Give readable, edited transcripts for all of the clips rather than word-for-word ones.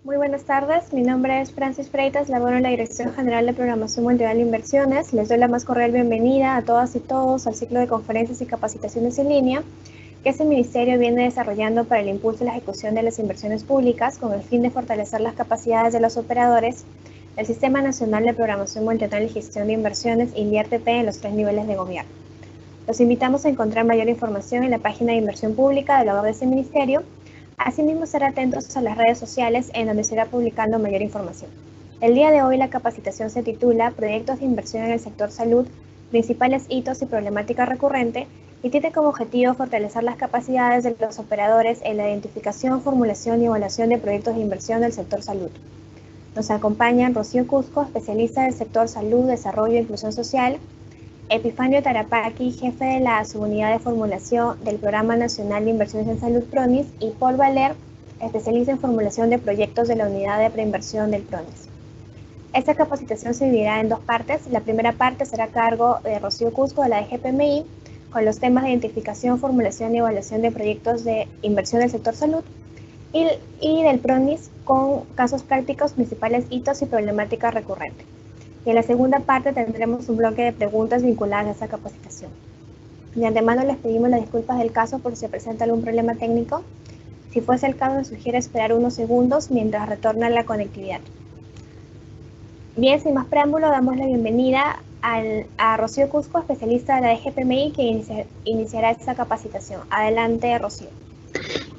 Muy buenas tardes, mi nombre es Francis Freitas, laboro en la Dirección General de Programación Mundial de Inversiones. Les doy la más cordial bienvenida a todas y todos al ciclo de conferencias y capacitaciones en línea que este Ministerio viene desarrollando para el impulso y la ejecución de las inversiones públicas con el fin de fortalecer las capacidades de los operadores del Sistema Nacional de Programación Multianual y Gestión de Inversiones, INVIERTP, en los 3 niveles de gobierno. Los invitamos a encontrar mayor información en la página de Inversión Pública de la web de este Ministerio. Asimismo, estar atentos a las redes sociales en donde se irá publicando mayor información. El día de hoy la capacitación se titula Proyectos de inversión en el sector salud, principales hitos y problemática recurrente, y tiene como objetivo fortalecer las capacidades de los operadores en la identificación, formulación y evaluación de proyectos de inversión del sector salud. Nos acompañan Rocío Cusco, especialista del sector salud, desarrollo e inclusión social, Epifanio Tarapaqui, jefe de la subunidad de formulación del Programa Nacional de Inversiones en Salud PRONIS, y Paul Valer, especialista en formulación de proyectos de la unidad de preinversión del PRONIS. Esta capacitación se dividirá en dos partes. La primera parte será a cargo de Rocío Cusco de la DGPMI, con los temas de identificación, formulación y evaluación de proyectos de inversión del sector salud, y del PRONIS con casos prácticos, principales hitos y problemática recurrente. Y en la segunda parte tendremos un bloque de preguntas vinculadas a esta capacitación. De antemano les pedimos las disculpas del caso por si se presenta algún problema técnico. Si fuese el caso, nos sugiere esperar unos segundos mientras retorna la conectividad. Bien, sin más preámbulo, damos la bienvenida a Rocío Cusco, especialista de la DGPMI, que iniciará esta capacitación. Adelante, Rocío.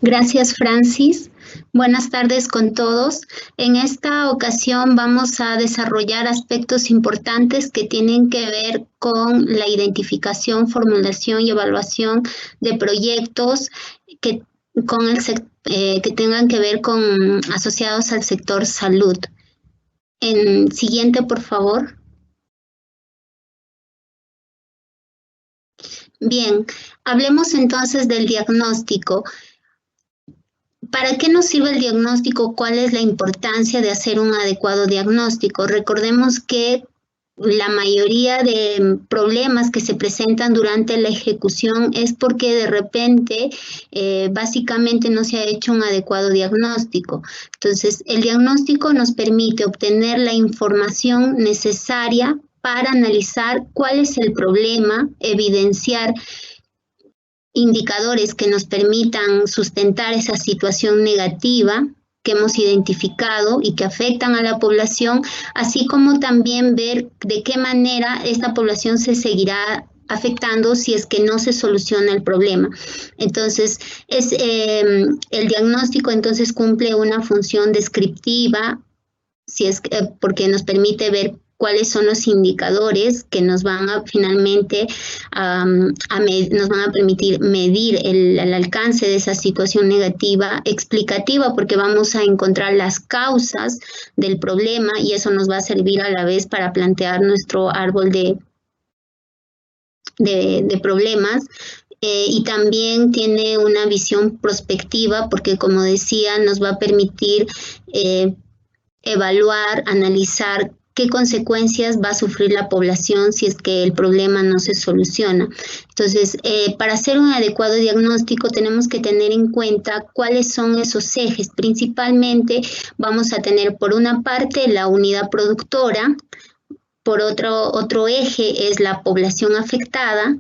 Gracias, Francis. Buenas tardes con todos. En esta ocasión vamos a desarrollar aspectos importantes que tienen que ver con la identificación, formulación y evaluación de proyectos que tengan que ver con asociados al sector salud. Siguiente, por favor. Bien, hablemos entonces del diagnóstico. ¿Para qué nos sirve el diagnóstico? ¿Cuál es la importancia de hacer un adecuado diagnóstico? Recordemos que la mayoría de problemas que se presentan durante la ejecución es porque de repente básicamente no se ha hecho un adecuado diagnóstico. Entonces, el diagnóstico nos permite obtener la información necesaria para analizar cuál es el problema, evidenciar indicadores que nos permitan sustentar esa situación negativa que hemos identificado y que afectan a la población, así como también ver de qué manera esta población se seguirá afectando si es que no se soluciona el problema. Entonces, el diagnóstico entonces cumple una función descriptiva, porque nos permite ver cuáles son los indicadores que nos van a finalmente nos van a permitir medir el alcance de esa situación negativa, explicativa, porque vamos a encontrar las causas del problema y eso nos va a servir a la vez para plantear nuestro árbol de problemas. Y también tiene una visión prospectiva porque, como decía, nos va a permitir evaluar, analizar qué consecuencias va a sufrir la población si es que el problema no se soluciona. Entonces, para hacer un adecuado diagnóstico tenemos que tener en cuenta cuáles son esos ejes. Principalmente vamos a tener por una parte la unidad productora, por otro eje es la población afectada,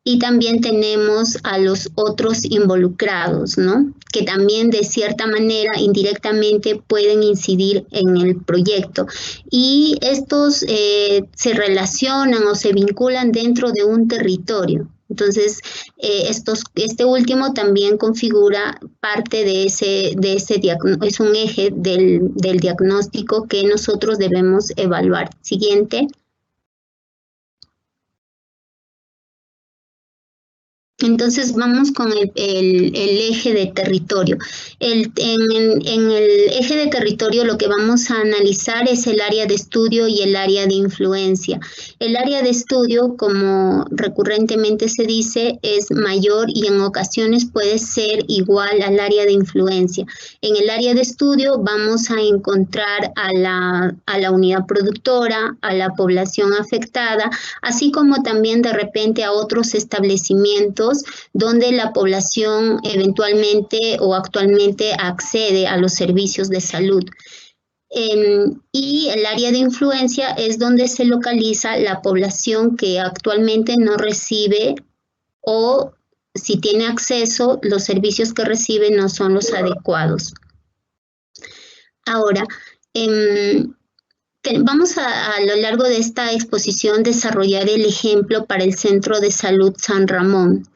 y también tenemos a los otros involucrados, ¿no? Que también de cierta manera indirectamente pueden incidir en el proyecto. Y estos se relacionan o se vinculan dentro de un territorio. Entonces, este último también configura parte de ese diagnóstico, es un eje del diagnóstico que nosotros debemos evaluar. Siguiente. Entonces vamos con el eje de territorio. En el eje de territorio lo que vamos a analizar es el área de estudio y el área de influencia. El área de estudio, como recurrentemente se dice, es mayor y en ocasiones puede ser igual al área de influencia. En el área de estudio vamos a encontrar a la unidad productora, a la población afectada, así como también de repente a otros establecimientos servicios donde la población eventualmente o actualmente accede a los servicios de salud. Y el área de influencia es donde se localiza la población que actualmente no recibe, o si tiene acceso, los servicios que recibe no son los adecuados. Ahora, vamos a lo largo de esta exposición desarrollar el ejemplo para el Centro de Salud San Ramón,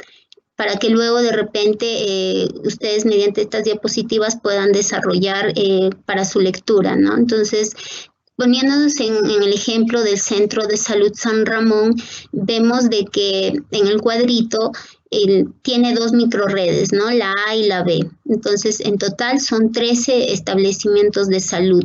para que luego de repente ustedes mediante estas diapositivas puedan desarrollar para su lectura, ¿no? Entonces, poniéndonos en el ejemplo del Centro de Salud San Ramón, vemos de que en el cuadrito tiene dos microredes, ¿no? La A y la B. Entonces, en total son 13 establecimientos de salud.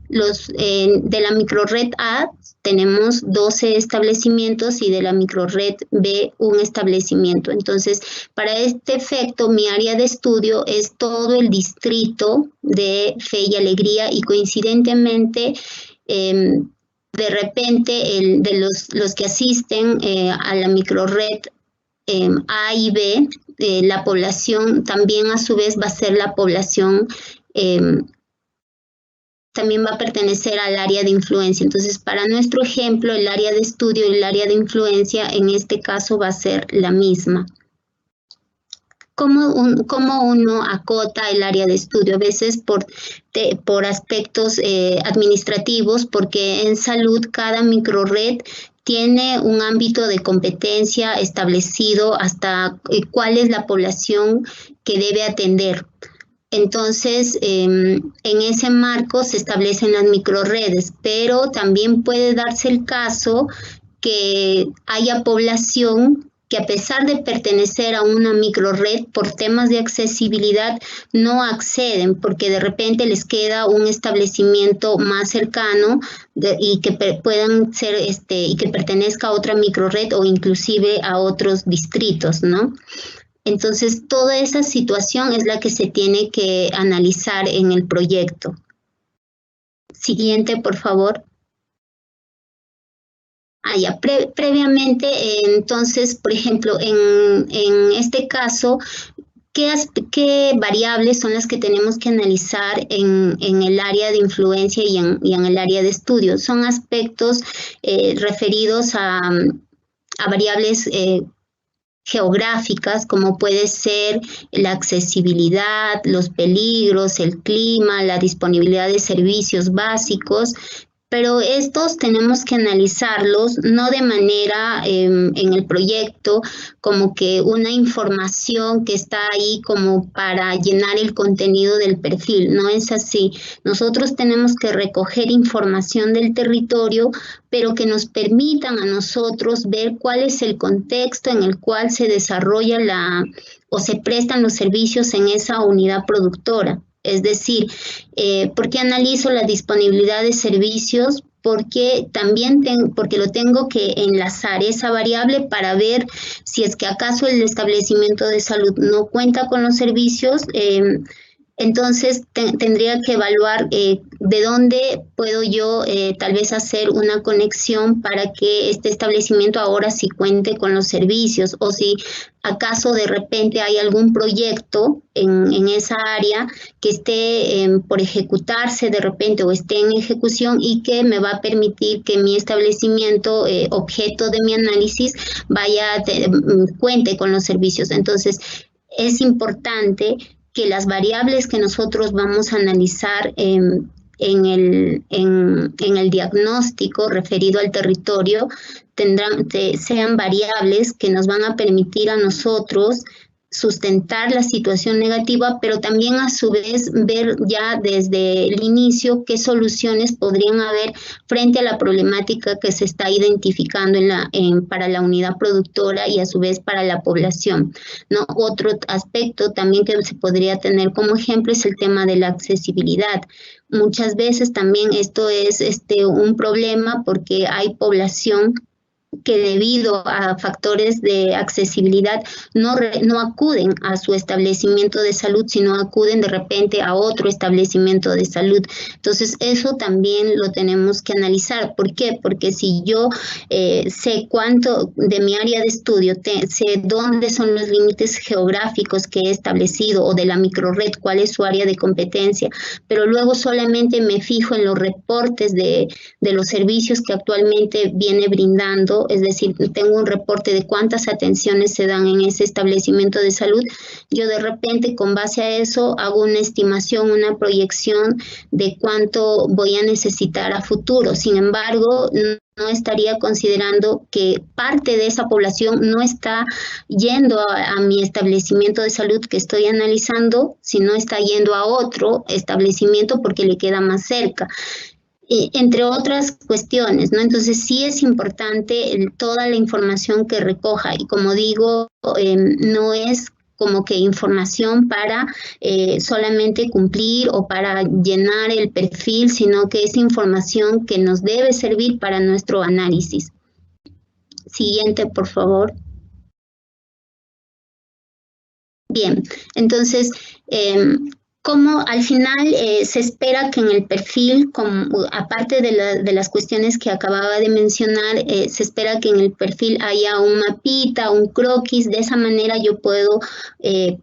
De la microred A tenemos 12 establecimientos y de la microred B un establecimiento. Entonces, para este efecto, mi área de estudio es todo el distrito de Fe y Alegría, y coincidentemente, de repente, de los que asisten a la microred A y B, la población también a su vez va a ser la población, también va a pertenecer al área de influencia. Entonces, para nuestro ejemplo, el área de estudio y el área de influencia en este caso va a ser la misma. ¿Cómo uno acota el área de estudio? A veces por aspectos administrativos, porque en salud cada microred tiene un ámbito de competencia establecido hasta cuál es la población que debe atender. Entonces, en ese marco se establecen las microredes, pero también puede darse el caso que haya población que, a pesar de pertenecer a una microred, por temas de accesibilidad no acceden, porque de repente les queda un establecimiento más cercano y que puedan ser y que pertenezca a otra microred o inclusive a otros distritos, ¿no? Entonces, toda esa situación es la que se tiene que analizar en el proyecto. Siguiente, por favor. Previamente, entonces, por ejemplo, en este caso, ¿qué variables son las que tenemos que analizar en el área de influencia y en el área de estudio? Son aspectos referidos a variables geográficas, como puede ser la accesibilidad, los peligros, el clima, la disponibilidad de servicios básicos, pero estos tenemos que analizarlos no de manera en el proyecto como que una información que está ahí como para llenar el contenido del perfil. No es así. Nosotros tenemos que recoger información del territorio, pero que nos permitan a nosotros ver cuál es el contexto en el cual se desarrolla o se prestan los servicios en esa unidad productora. Es decir, ¿por qué analizo la disponibilidad de servicios? Porque también porque lo tengo que enlazar esa variable para ver si es que acaso el establecimiento de salud no cuenta con los servicios. Entonces tendría que evaluar de dónde puedo yo tal vez hacer una conexión para que este establecimiento ahora sí cuente con los servicios, o si acaso de repente hay algún proyecto en esa área que esté por ejecutarse de repente o esté en ejecución y que me va a permitir que mi establecimiento, objeto de mi análisis, cuente con los servicios. Entonces, es importante que las variables que nosotros vamos a analizar en el diagnóstico referido al territorio sean variables que nos van a permitir a nosotros sustentar la situación negativa, pero también a su vez ver ya desde el inicio qué soluciones podrían haber frente a la problemática que se está identificando para la unidad productora y a su vez para la población, ¿no? Otro aspecto también que se podría tener como ejemplo es el tema de la accesibilidad. Muchas veces también esto es un problema porque hay población que debido a factores de accesibilidad no acuden a su establecimiento de salud, sino acuden de repente a otro establecimiento de salud. Entonces, eso también lo tenemos que analizar. ¿Por qué? Porque si yo sé cuánto de mi área de estudio, sé dónde son los límites geográficos que he establecido o de la microred, cuál es su área de competencia, pero luego solamente me fijo en los reportes de los servicios que actualmente viene brindando, es decir, tengo un reporte de cuántas atenciones se dan en ese establecimiento de salud, yo de repente con base a eso hago una estimación, una proyección de cuánto voy a necesitar a futuro. Sin embargo, no estaría considerando que parte de esa población no está yendo a mi establecimiento de salud que estoy analizando, sino está yendo a otro establecimiento porque le queda más cerca. Entre otras cuestiones, ¿no? Entonces sí es importante toda la información que recoja y como digo, no es como que información para solamente cumplir o para llenar el perfil, sino que es información que nos debe servir para nuestro análisis. Siguiente, por favor. Bien, entonces, como al final se espera que en el perfil, aparte de las cuestiones que acababa de mencionar, se espera que en el perfil haya un mapita, un croquis. De esa manera yo puedo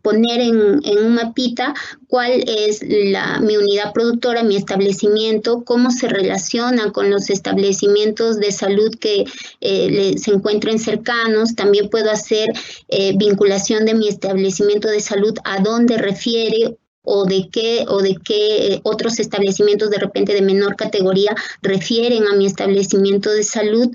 poner en un mapita cuál es mi unidad productora, mi establecimiento, cómo se relaciona con los establecimientos de salud que se encuentren cercanos. También puedo hacer vinculación de mi establecimiento de salud a dónde refiere o de qué otros establecimientos de repente de menor categoría refieren a mi establecimiento de salud.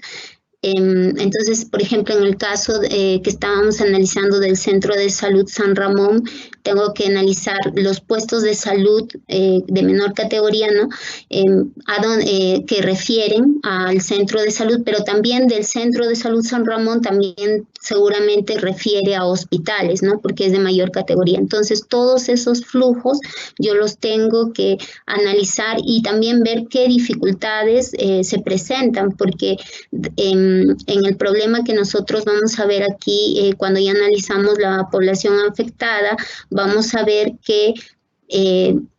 Entonces, por ejemplo, en el caso que estábamos analizando del Centro de Salud San Ramón, tengo que analizar los puestos de salud de menor categoría, ¿no? Que refieren al centro de salud, pero también del Centro de Salud San Ramón también seguramente refiere a hospitales, ¿no? Porque es de mayor categoría. Entonces, todos esos flujos yo los tengo que analizar y también ver qué dificultades se presentan, porque en el problema que nosotros vamos a ver aquí, cuando ya analizamos la población afectada, vamos a ver que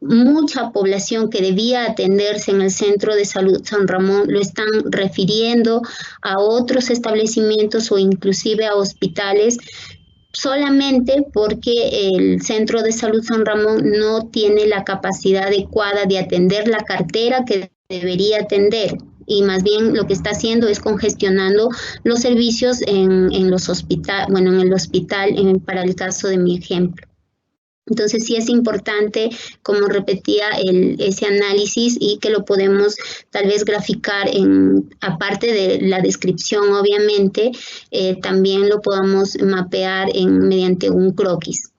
mucha población que debía atenderse en el Centro de Salud San Ramón lo están refiriendo a otros establecimientos o inclusive a hospitales solamente porque el Centro de Salud San Ramón no tiene la capacidad adecuada de atender la cartera que debería atender. Y más bien lo que está haciendo es congestionando los servicios en los hospitales, bueno, en el hospital, para el caso de mi ejemplo. Entonces sí es importante, como repetía, ese análisis y que lo podemos tal vez graficar aparte de la descripción, obviamente, también lo podamos mapear mediante un croquis.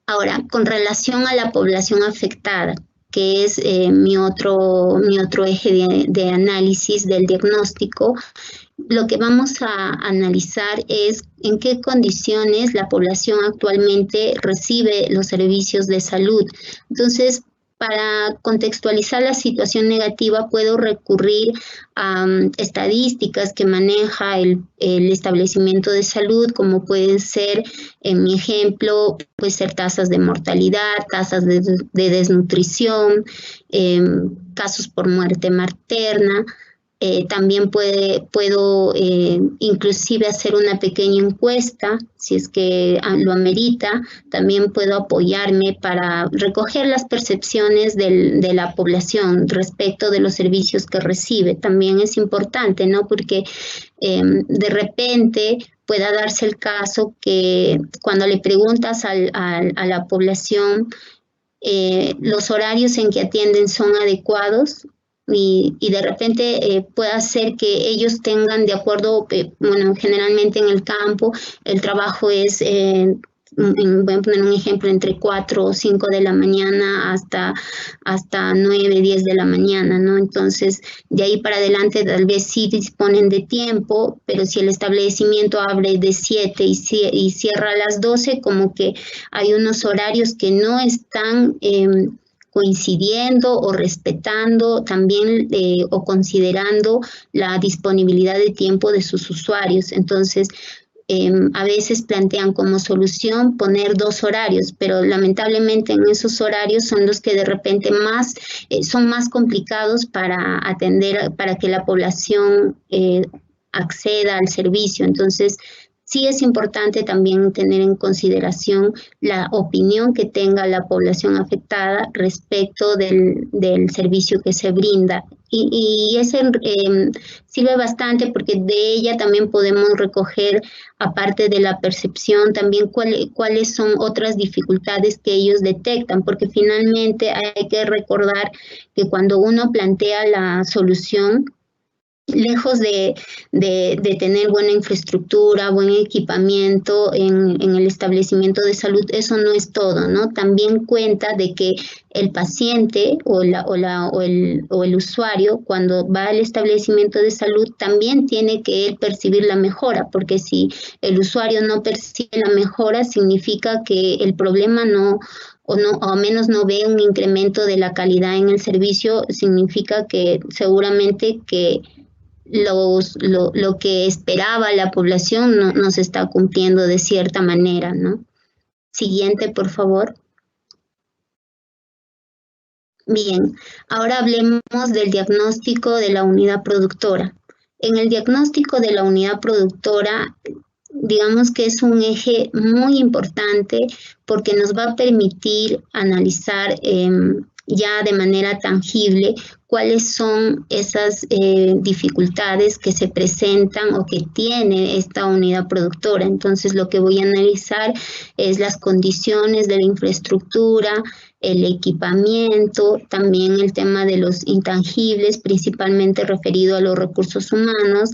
Ahora, con relación a la población afectada, que es mi otro eje de análisis del diagnóstico, lo que vamos a analizar es en qué condiciones la población actualmente recibe los servicios de salud. Entonces, para contextualizar la situación negativa, puedo recurrir a estadísticas que maneja el establecimiento de salud, como pueden ser, en mi ejemplo, puede ser tasas de mortalidad, tasas de desnutrición, casos por muerte materna. También puedo inclusive hacer una pequeña encuesta, si es que lo amerita. También puedo apoyarme para recoger las percepciones de la población respecto de los servicios que recibe. También es importante, ¿no? Porque de repente pueda darse el caso que cuando le preguntas a la población los horarios en que atienden son adecuados, y de repente pueda ser que ellos tengan de acuerdo, bueno, generalmente en el campo el trabajo es, voy a poner un ejemplo, entre 4 o 5 de la mañana hasta 9, 10 de la mañana, ¿no? Entonces, de ahí para adelante tal vez sí disponen de tiempo, pero si el establecimiento abre de 7 y cierra a las 12, como que hay unos horarios que no están coincidiendo o respetando también o considerando la disponibilidad de tiempo de sus usuarios. Entonces, a veces plantean como solución poner 2 horarios, pero lamentablemente en esos horarios son los que de repente son más complicados para atender, para que la población acceda al servicio. Entonces, sí es importante también tener en consideración la opinión que tenga la población afectada respecto del servicio que se brinda. Y ese sirve bastante porque de ella también podemos recoger, aparte de la percepción, también cuáles son otras dificultades que ellos detectan, porque finalmente hay que recordar que cuando uno plantea la solución, lejos de tener buena infraestructura, buen equipamiento en el establecimiento de salud, eso no es todo, ¿no? También cuenta de que el paciente o el usuario, cuando va al establecimiento de salud, también tiene que él percibir la mejora, porque si el usuario no percibe la mejora, significa que el problema o al menos no ve un incremento de la calidad en el servicio, significa que seguramente que lo que esperaba la población no se está cumpliendo de cierta manera, ¿no? Siguiente, por favor. Bien, ahora hablemos del diagnóstico de la unidad productora. En el diagnóstico de la unidad productora, digamos que es un eje muy importante porque nos va a permitir analizar ya de manera tangible cuáles son esas dificultades que se presentan o que tiene esta unidad productora. Entonces, lo que voy a analizar es las condiciones de la infraestructura, el equipamiento, también el tema de los intangibles, principalmente referido a los recursos humanos,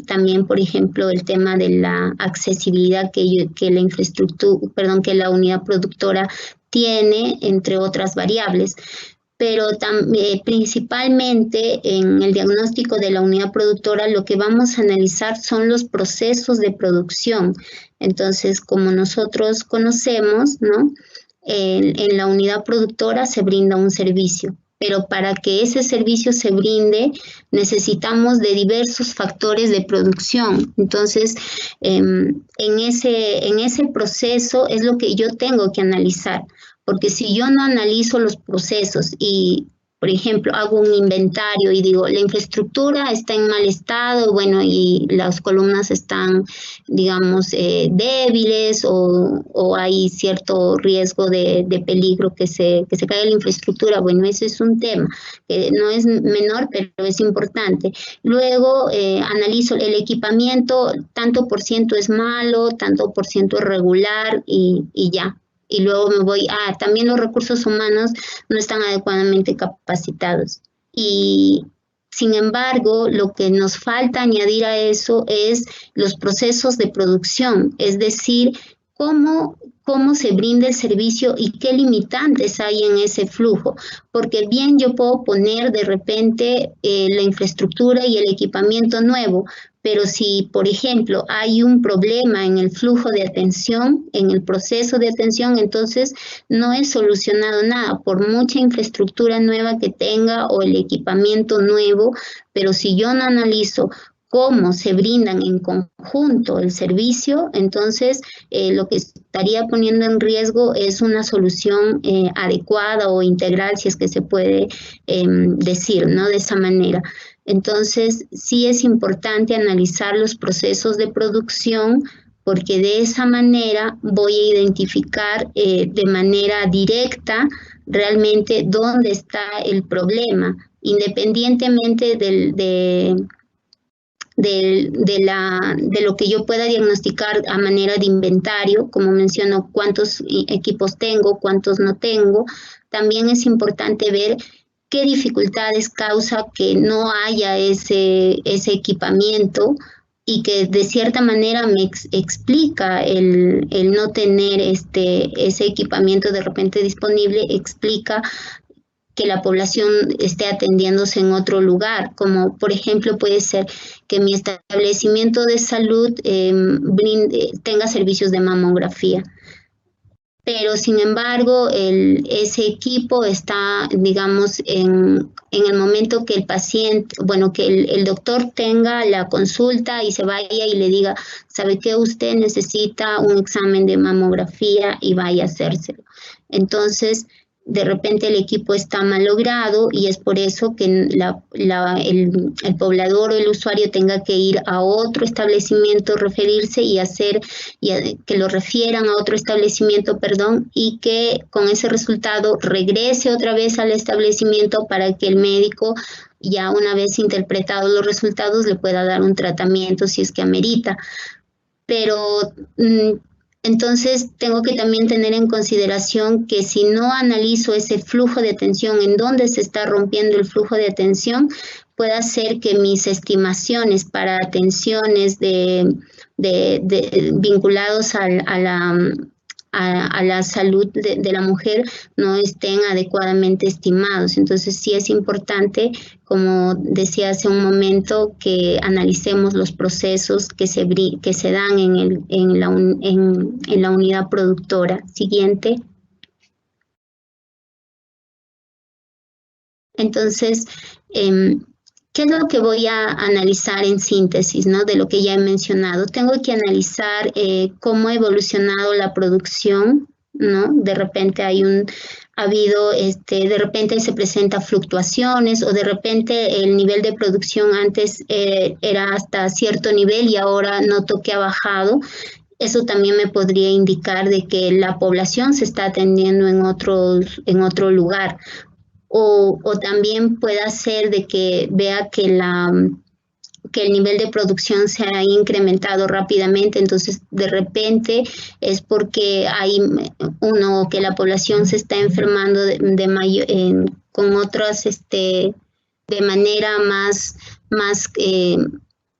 también, por ejemplo, el tema de la accesibilidad que la infraestructura, que la unidad productora tiene, entre otras variables. Pero principalmente en el diagnóstico de la unidad productora lo que vamos a analizar son los procesos de producción. Entonces, como nosotros conocemos, ¿no? En la unidad productora se brinda un servicio, pero para que ese servicio se brinde necesitamos de diversos factores de producción. Entonces, en ese proceso es lo que yo tengo que analizar. Porque si yo no analizo los procesos y, por ejemplo, hago un inventario y digo, la infraestructura está en mal estado, bueno, y las columnas están, digamos, débiles o hay cierto riesgo de peligro que se caiga la infraestructura, bueno, ese es un tema que no es menor, pero es importante. Luego analizo el equipamiento, tanto por ciento es malo, tanto por ciento es regular y ya. Y luego me voy también los recursos humanos no están adecuadamente capacitados. Y sin embargo, lo que nos falta añadir a eso es los procesos de producción, es decir, cómo se brinda el servicio y qué limitantes hay en ese flujo. Porque bien yo puedo poner de repente la infraestructura y el equipamiento nuevo, pero si, por ejemplo, hay un problema en el flujo de atención, en el proceso de atención, entonces no he solucionado nada, por mucha infraestructura nueva que tenga o el equipamiento nuevo, pero si yo no analizo cómo se brindan en conjunto el servicio, entonces lo que estaría poniendo en riesgo es una solución adecuada o integral, si es que se puede decir, ¿no? De esa manera. Entonces, sí es importante analizar los procesos de producción porque de esa manera voy a identificar de manera directa realmente dónde está el problema, independientemente de lo que yo pueda diagnosticar a manera de inventario, como menciono, cuántos equipos tengo, cuántos no tengo. También es importante ver qué dificultades causa que no haya ese equipamiento y que de cierta manera me explica el no tener ese equipamiento de repente disponible, explica que la población esté atendiéndose en otro lugar, como por ejemplo puede ser que mi establecimiento de salud tenga servicios de mamografía. pero sin embargo ese equipo está, digamos, en el momento que el paciente, bueno, que el doctor tenga la consulta y se vaya y le diga, ¿sabe qué? Usted necesita un examen de mamografía y vaya a hacérselo. Entonces, de repente el equipo está mal logrado y es por eso que el poblador o el usuario tenga que ir a otro establecimiento, referirse y que lo refieran a otro establecimiento, perdón, y que con ese resultado regrese otra vez al establecimiento para que el médico, ya una vez interpretados los resultados, le pueda dar un tratamiento si es que amerita. Pero entonces tengo que también tener en consideración que si no analizo ese flujo de atención, en dónde se está rompiendo el flujo de atención, puede hacer que mis estimaciones para atenciones vinculados a la salud de la mujer no estén adecuadamente estimados. Entonces sí es importante, como decía hace un momento, que analicemos los procesos que se dan en la unidad productora. Siguiente. Entonces, ¿qué es lo que voy a analizar en síntesis, ¿no? De lo que ya he mencionado? Tengo que analizar cómo ha evolucionado la producción, ¿no? De repente de repente se presentan fluctuaciones o de repente el nivel de producción antes era hasta cierto nivel y ahora noto que ha bajado. Eso también me podría indicar de que la población se está atendiendo en otro lugar. O también puede ser de que vea que el nivel de producción se ha incrementado rápidamente, entonces de repente es porque hay que la población se está enfermando con otras, de manera más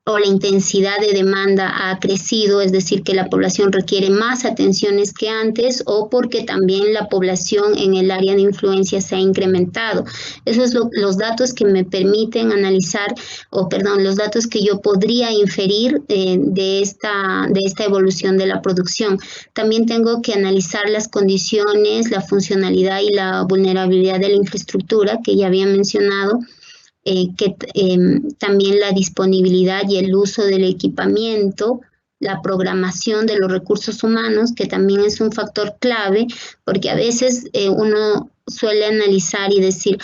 o la intensidad de demanda ha crecido, es decir, que la población requiere más atenciones que antes, o porque también la población en el área de influencia se ha incrementado. Esos son los datos que me permiten analizar, los datos que yo podría inferir de esta evolución de la producción. También tengo que analizar las condiciones, la funcionalidad y la vulnerabilidad de la infraestructura que ya había mencionado. También la disponibilidad y el uso del equipamiento, la programación de los recursos humanos, que también es un factor clave, porque a veces uno suele analizar y decir,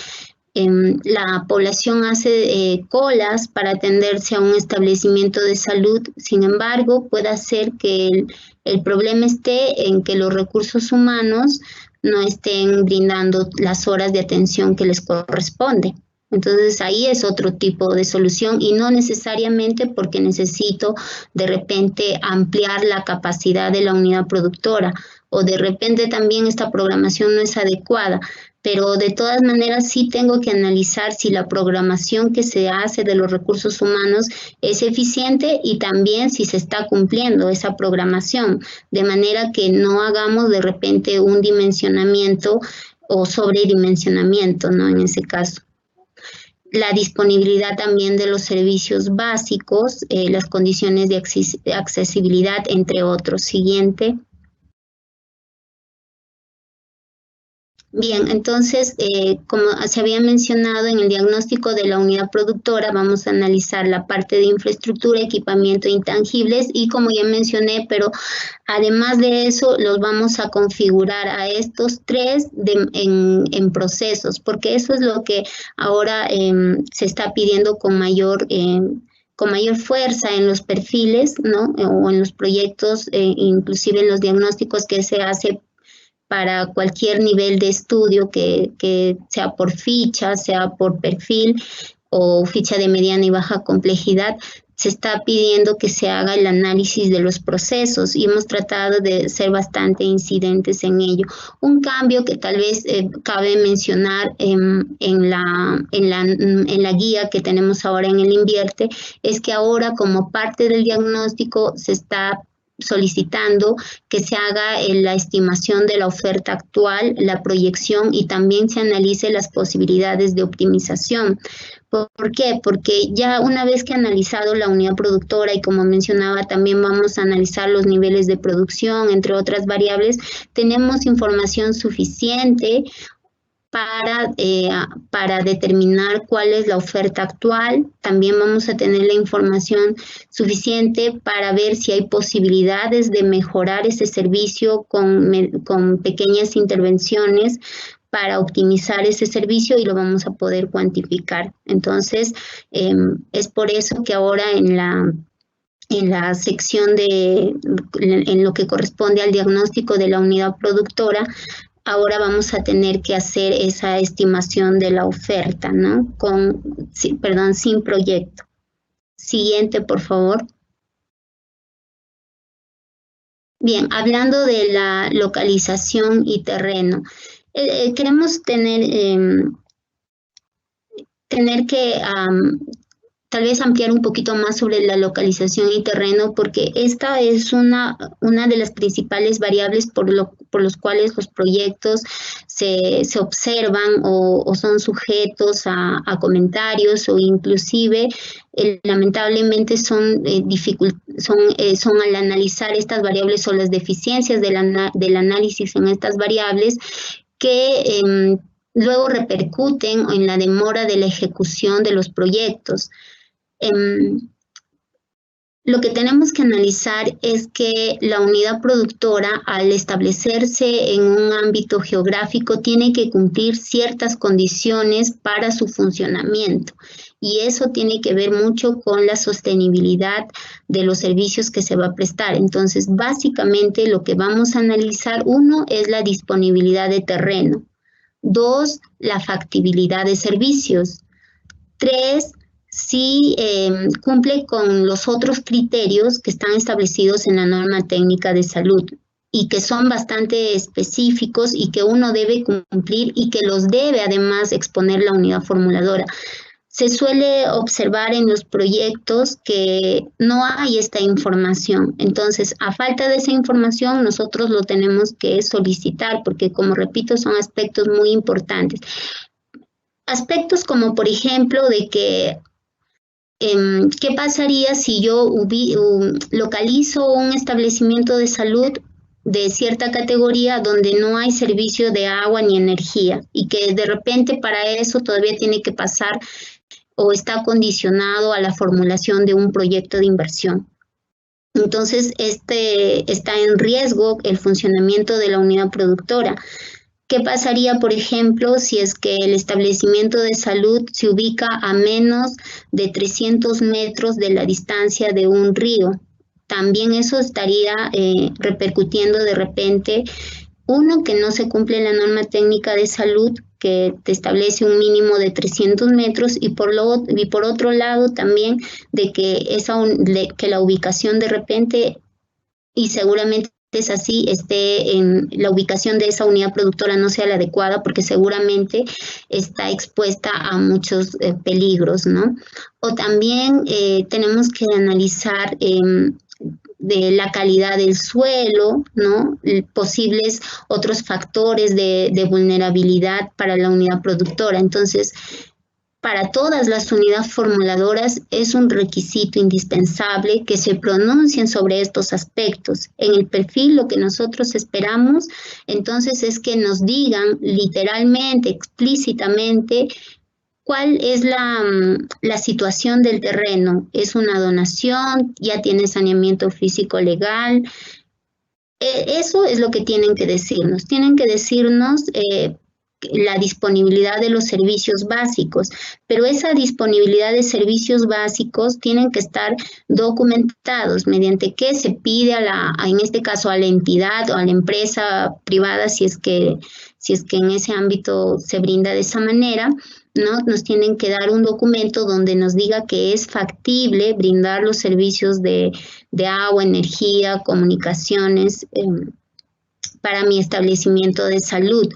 la población hace colas para atenderse a un establecimiento de salud, sin embargo, puede ser que el problema esté en que los recursos humanos no estén brindando las horas de atención que les corresponde. Entonces ahí es otro tipo de solución y no necesariamente porque necesito de repente ampliar la capacidad de la unidad productora o de repente también esta programación no es adecuada, pero de todas maneras sí tengo que analizar si la programación que se hace de los recursos humanos es eficiente y también si se está cumpliendo esa programación, de manera que no hagamos de repente un dimensionamiento o sobredimensionamiento, ¿no? En ese caso. La disponibilidad también de los servicios básicos, las condiciones de accesibilidad, entre otros. Siguiente. Bien, entonces, como se había mencionado en el diagnóstico de la unidad productora, vamos a analizar la parte de infraestructura, equipamiento e intangibles y como ya mencioné, pero además de eso, los vamos a configurar a estos tres en procesos, porque eso es lo que ahora se está pidiendo con mayor fuerza en los perfiles, ¿no? O en los proyectos, inclusive en los diagnósticos que se hace para cualquier nivel de estudio que sea por ficha, sea por perfil o ficha de mediana y baja complejidad, se está pidiendo que se haga el análisis de los procesos y hemos tratado de ser bastante incidentes en ello. Un cambio que tal vez cabe mencionar en la guía que tenemos ahora en el Invierte es que ahora como parte del diagnóstico se está solicitando que se haga la estimación de la oferta actual, la proyección y también se analice las posibilidades de optimización. ¿Por qué? Porque ya una vez que ha analizado la unidad productora y como mencionaba también vamos a analizar los niveles de producción, entre otras variables, tenemos información suficiente para determinar cuál es la oferta actual. También vamos a tener la información suficiente para ver si hay posibilidades de mejorar ese servicio con pequeñas intervenciones para optimizar ese servicio y lo vamos a poder cuantificar. Entonces, es por eso que ahora en la sección en lo que corresponde al diagnóstico de la unidad productora, ahora vamos a tener que hacer esa estimación de la oferta, ¿no? Sin proyecto. Siguiente, por favor. Bien, hablando de la localización y terreno, queremos tener que tal vez ampliar un poquito más sobre la localización y terreno, porque esta es una de las principales variables por los cuales los proyectos se observan o son sujetos a comentarios o inclusive lamentablemente son al analizar estas variables o las deficiencias del análisis en estas variables que luego repercuten en la demora de la ejecución de los proyectos. Lo que tenemos que analizar es que la unidad productora, al establecerse en un ámbito geográfico, tiene que cumplir ciertas condiciones para su funcionamiento. Y eso tiene que ver mucho con la sostenibilidad de los servicios que se va a prestar. Entonces, básicamente lo que vamos a analizar, uno, es la disponibilidad de terreno. Dos, la factibilidad de servicios. Tres, si cumple con los otros criterios que están establecidos en la norma técnica de salud y que son bastante específicos y que uno debe cumplir y que los debe además exponer la unidad formuladora. Se suele observar en los proyectos que no hay esta información. Entonces, a falta de esa información, nosotros lo tenemos que solicitar porque, como repito, son aspectos muy importantes. Aspectos como, por ejemplo, de que ¿qué pasaría si yo localizo un establecimiento de salud de cierta categoría donde no hay servicio de agua ni energía y que de repente para eso todavía tiene que pasar o está condicionado a la formulación de un proyecto de inversión? Entonces, está en riesgo el funcionamiento de la unidad productora. ¿Qué pasaría, por ejemplo, si es que el establecimiento de salud se ubica a menos de 300 metros de la distancia de un río? También eso estaría repercutiendo de repente, uno, que no se cumple la norma técnica de salud que te establece un mínimo de 300 metros y por otro lado también de que la ubicación de repente, y seguramente es así, en la ubicación de esa unidad productora no sea la adecuada porque seguramente está expuesta a muchos peligros, ¿no? O también tenemos que analizar de la calidad del suelo, ¿no? Posibles otros factores de vulnerabilidad para la unidad productora. Entonces, para todas las unidades formuladoras es un requisito indispensable que se pronuncien sobre estos aspectos. En el perfil lo que nosotros esperamos entonces es que nos digan literalmente, explícitamente, cuál es la situación del terreno. ¿Es una donación? ¿Ya tiene saneamiento físico legal? Eso es lo que tienen que decirnos. Tienen que decirnos la disponibilidad de los servicios básicos, pero esa disponibilidad de servicios básicos tienen que estar documentados mediante que se pide en este caso a la entidad o a la empresa privada, si es que en ese ámbito se brinda de esa manera, ¿no? Nos tienen que dar un documento donde nos diga que es factible brindar los servicios de agua, energía, comunicaciones para mi establecimiento de salud.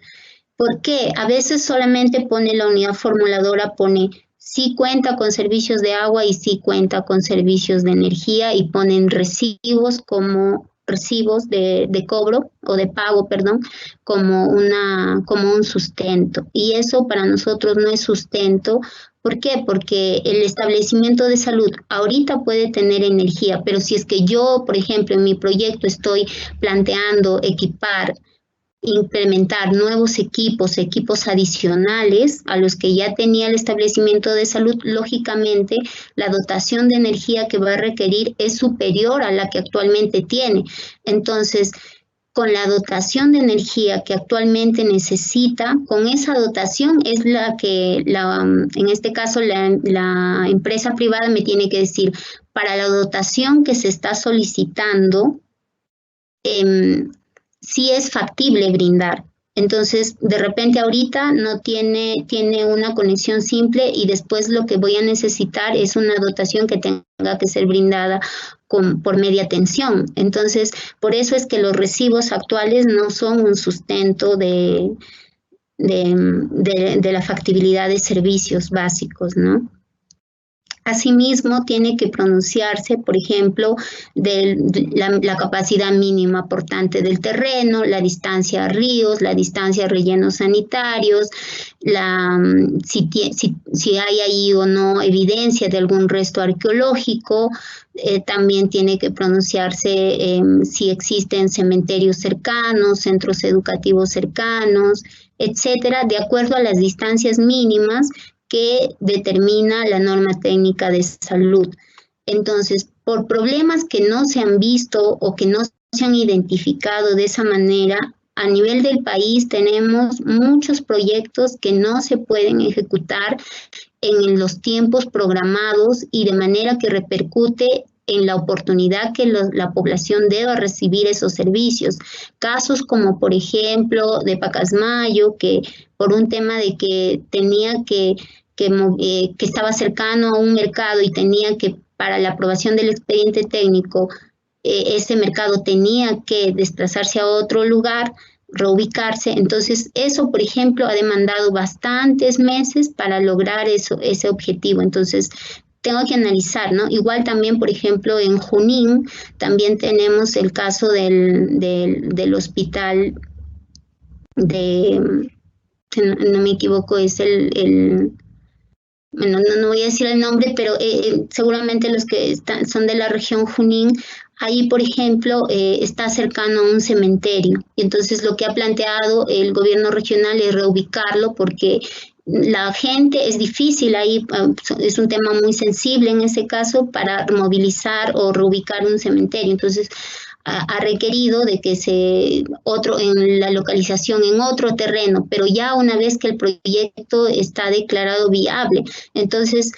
¿Por qué? A veces solamente pone la unidad formuladora, pone sí cuenta con servicios de agua y sí cuenta con servicios de energía y ponen recibos como recibos de cobro o de pago, perdón, como un sustento. Y eso para nosotros no es sustento. ¿Por qué? Porque el establecimiento de salud ahorita puede tener energía, pero si es que yo, por ejemplo, en mi proyecto estoy planteando equipar, implementar nuevos equipos adicionales a los que ya tenía el establecimiento de salud, lógicamente la dotación de energía que va a requerir es superior a la que actualmente tiene. Entonces, con la dotación de energía que actualmente necesita, con esa dotación es la que, en este caso, la empresa privada me tiene que decir, para la dotación que se está solicitando, sí es factible brindar. Entonces, de repente ahorita no tiene una conexión simple y después lo que voy a necesitar es una dotación que tenga que ser brindada por media tensión. Entonces, por eso es que los recibos actuales no son un sustento de la factibilidad de servicios básicos, ¿no? Asimismo, tiene que pronunciarse, por ejemplo, de la capacidad mínima aportante del terreno, la distancia a ríos, la distancia a rellenos sanitarios, si hay ahí o no evidencia de algún resto arqueológico. También tiene que pronunciarse si existen cementerios cercanos, centros educativos cercanos, etcétera, de acuerdo a las distancias mínimas que determina la norma técnica de salud. Entonces, por problemas que no se han visto o que no se han identificado de esa manera, a nivel del país tenemos muchos proyectos que no se pueden ejecutar en los tiempos programados y de manera que repercute en la oportunidad que la población deba recibir esos servicios. Casos como, por ejemplo, de Pacasmayo, que por un tema de que tenía que estaba cercano a un mercado y tenía que, para la aprobación del expediente técnico, ese mercado tenía que desplazarse a otro lugar, reubicarse. Entonces, eso, por ejemplo, ha demandado bastantes meses para lograr ese objetivo. Entonces, tengo que analizar, ¿no? Igual también, por ejemplo, en Junín, también tenemos el caso del hospital si no me equivoco, es bueno, no voy a decir el nombre, pero seguramente los que son de la región Junín, ahí, por ejemplo, está cercano a un cementerio. Y entonces lo que ha planteado el gobierno regional es reubicarlo porque la gente es difícil ahí, es un tema muy sensible en ese caso para movilizar o reubicar un cementerio. Entonces, ha requerido de que en la localización en otro terreno, pero ya una vez que el proyecto está declarado viable. Entonces,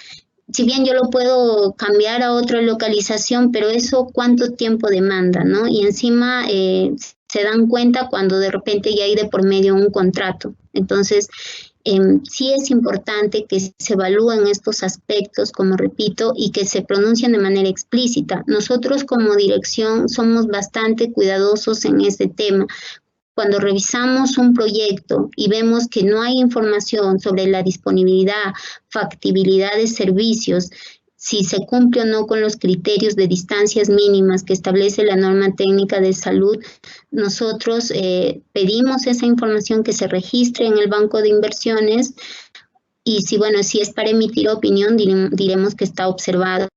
si bien yo lo puedo cambiar a otra localización, pero eso cuánto tiempo demanda, ¿no? Y encima se dan cuenta cuando de repente ya hay de por medio un contrato. Entonces, sí es importante que se evalúen estos aspectos, como repito, y que se pronuncien de manera explícita. Nosotros como dirección somos bastante cuidadosos en este tema. Cuando revisamos un proyecto y vemos que no hay información sobre la disponibilidad, factibilidad de servicios, si se cumple o no con los criterios de distancias mínimas que establece la norma técnica de salud, nosotros pedimos esa información que se registre en el banco de inversiones y si es para emitir opinión, diremos que está observado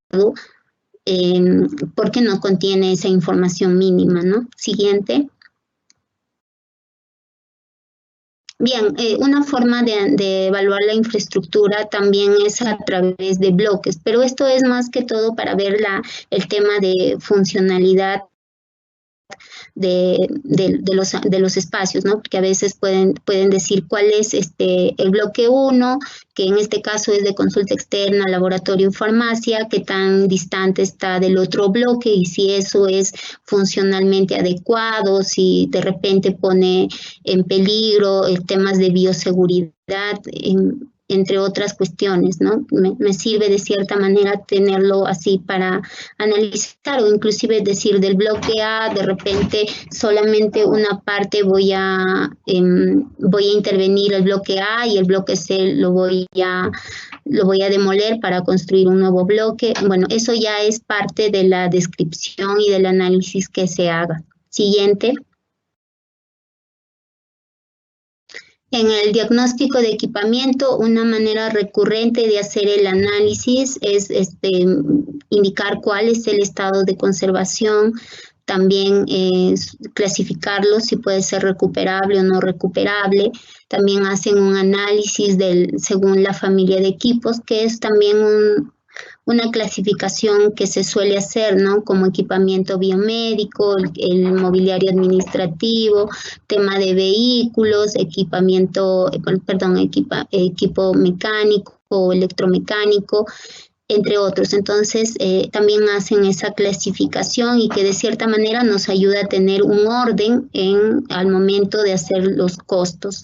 porque no contiene esa información mínima, ¿no? Siguiente. Bien, una forma de evaluar la infraestructura también es a través de bloques, pero esto es más que todo para ver el tema de funcionalidad de los espacios, ¿no? Porque a veces pueden decir cuál es el bloque 1, que en este caso es de consulta externa, laboratorio y farmacia, qué tan distante está del otro bloque y si eso es funcionalmente adecuado, si de repente pone en peligro temas de bioseguridad. entre otras cuestiones, ¿no? Me sirve de cierta manera tenerlo así para analizar, o inclusive decir del bloque A, de repente solamente una parte voy a intervenir el bloque A y el bloque C lo voy a demoler para construir un nuevo bloque. Bueno, eso ya es parte de la descripción y del análisis que se haga. Siguiente. En el diagnóstico de equipamiento, una manera recurrente de hacer el análisis es indicar cuál es el estado de conservación, también clasificarlo si puede ser recuperable o no recuperable. También hacen un análisis según la familia de equipos, que es también una clasificación que se suele hacer, ¿no? Como equipamiento biomédico, el mobiliario administrativo, tema de vehículos, equipo mecánico o electromecánico, entre otros. Entonces, también hacen esa clasificación y que de cierta manera nos ayuda a tener un orden al momento de hacer los costos.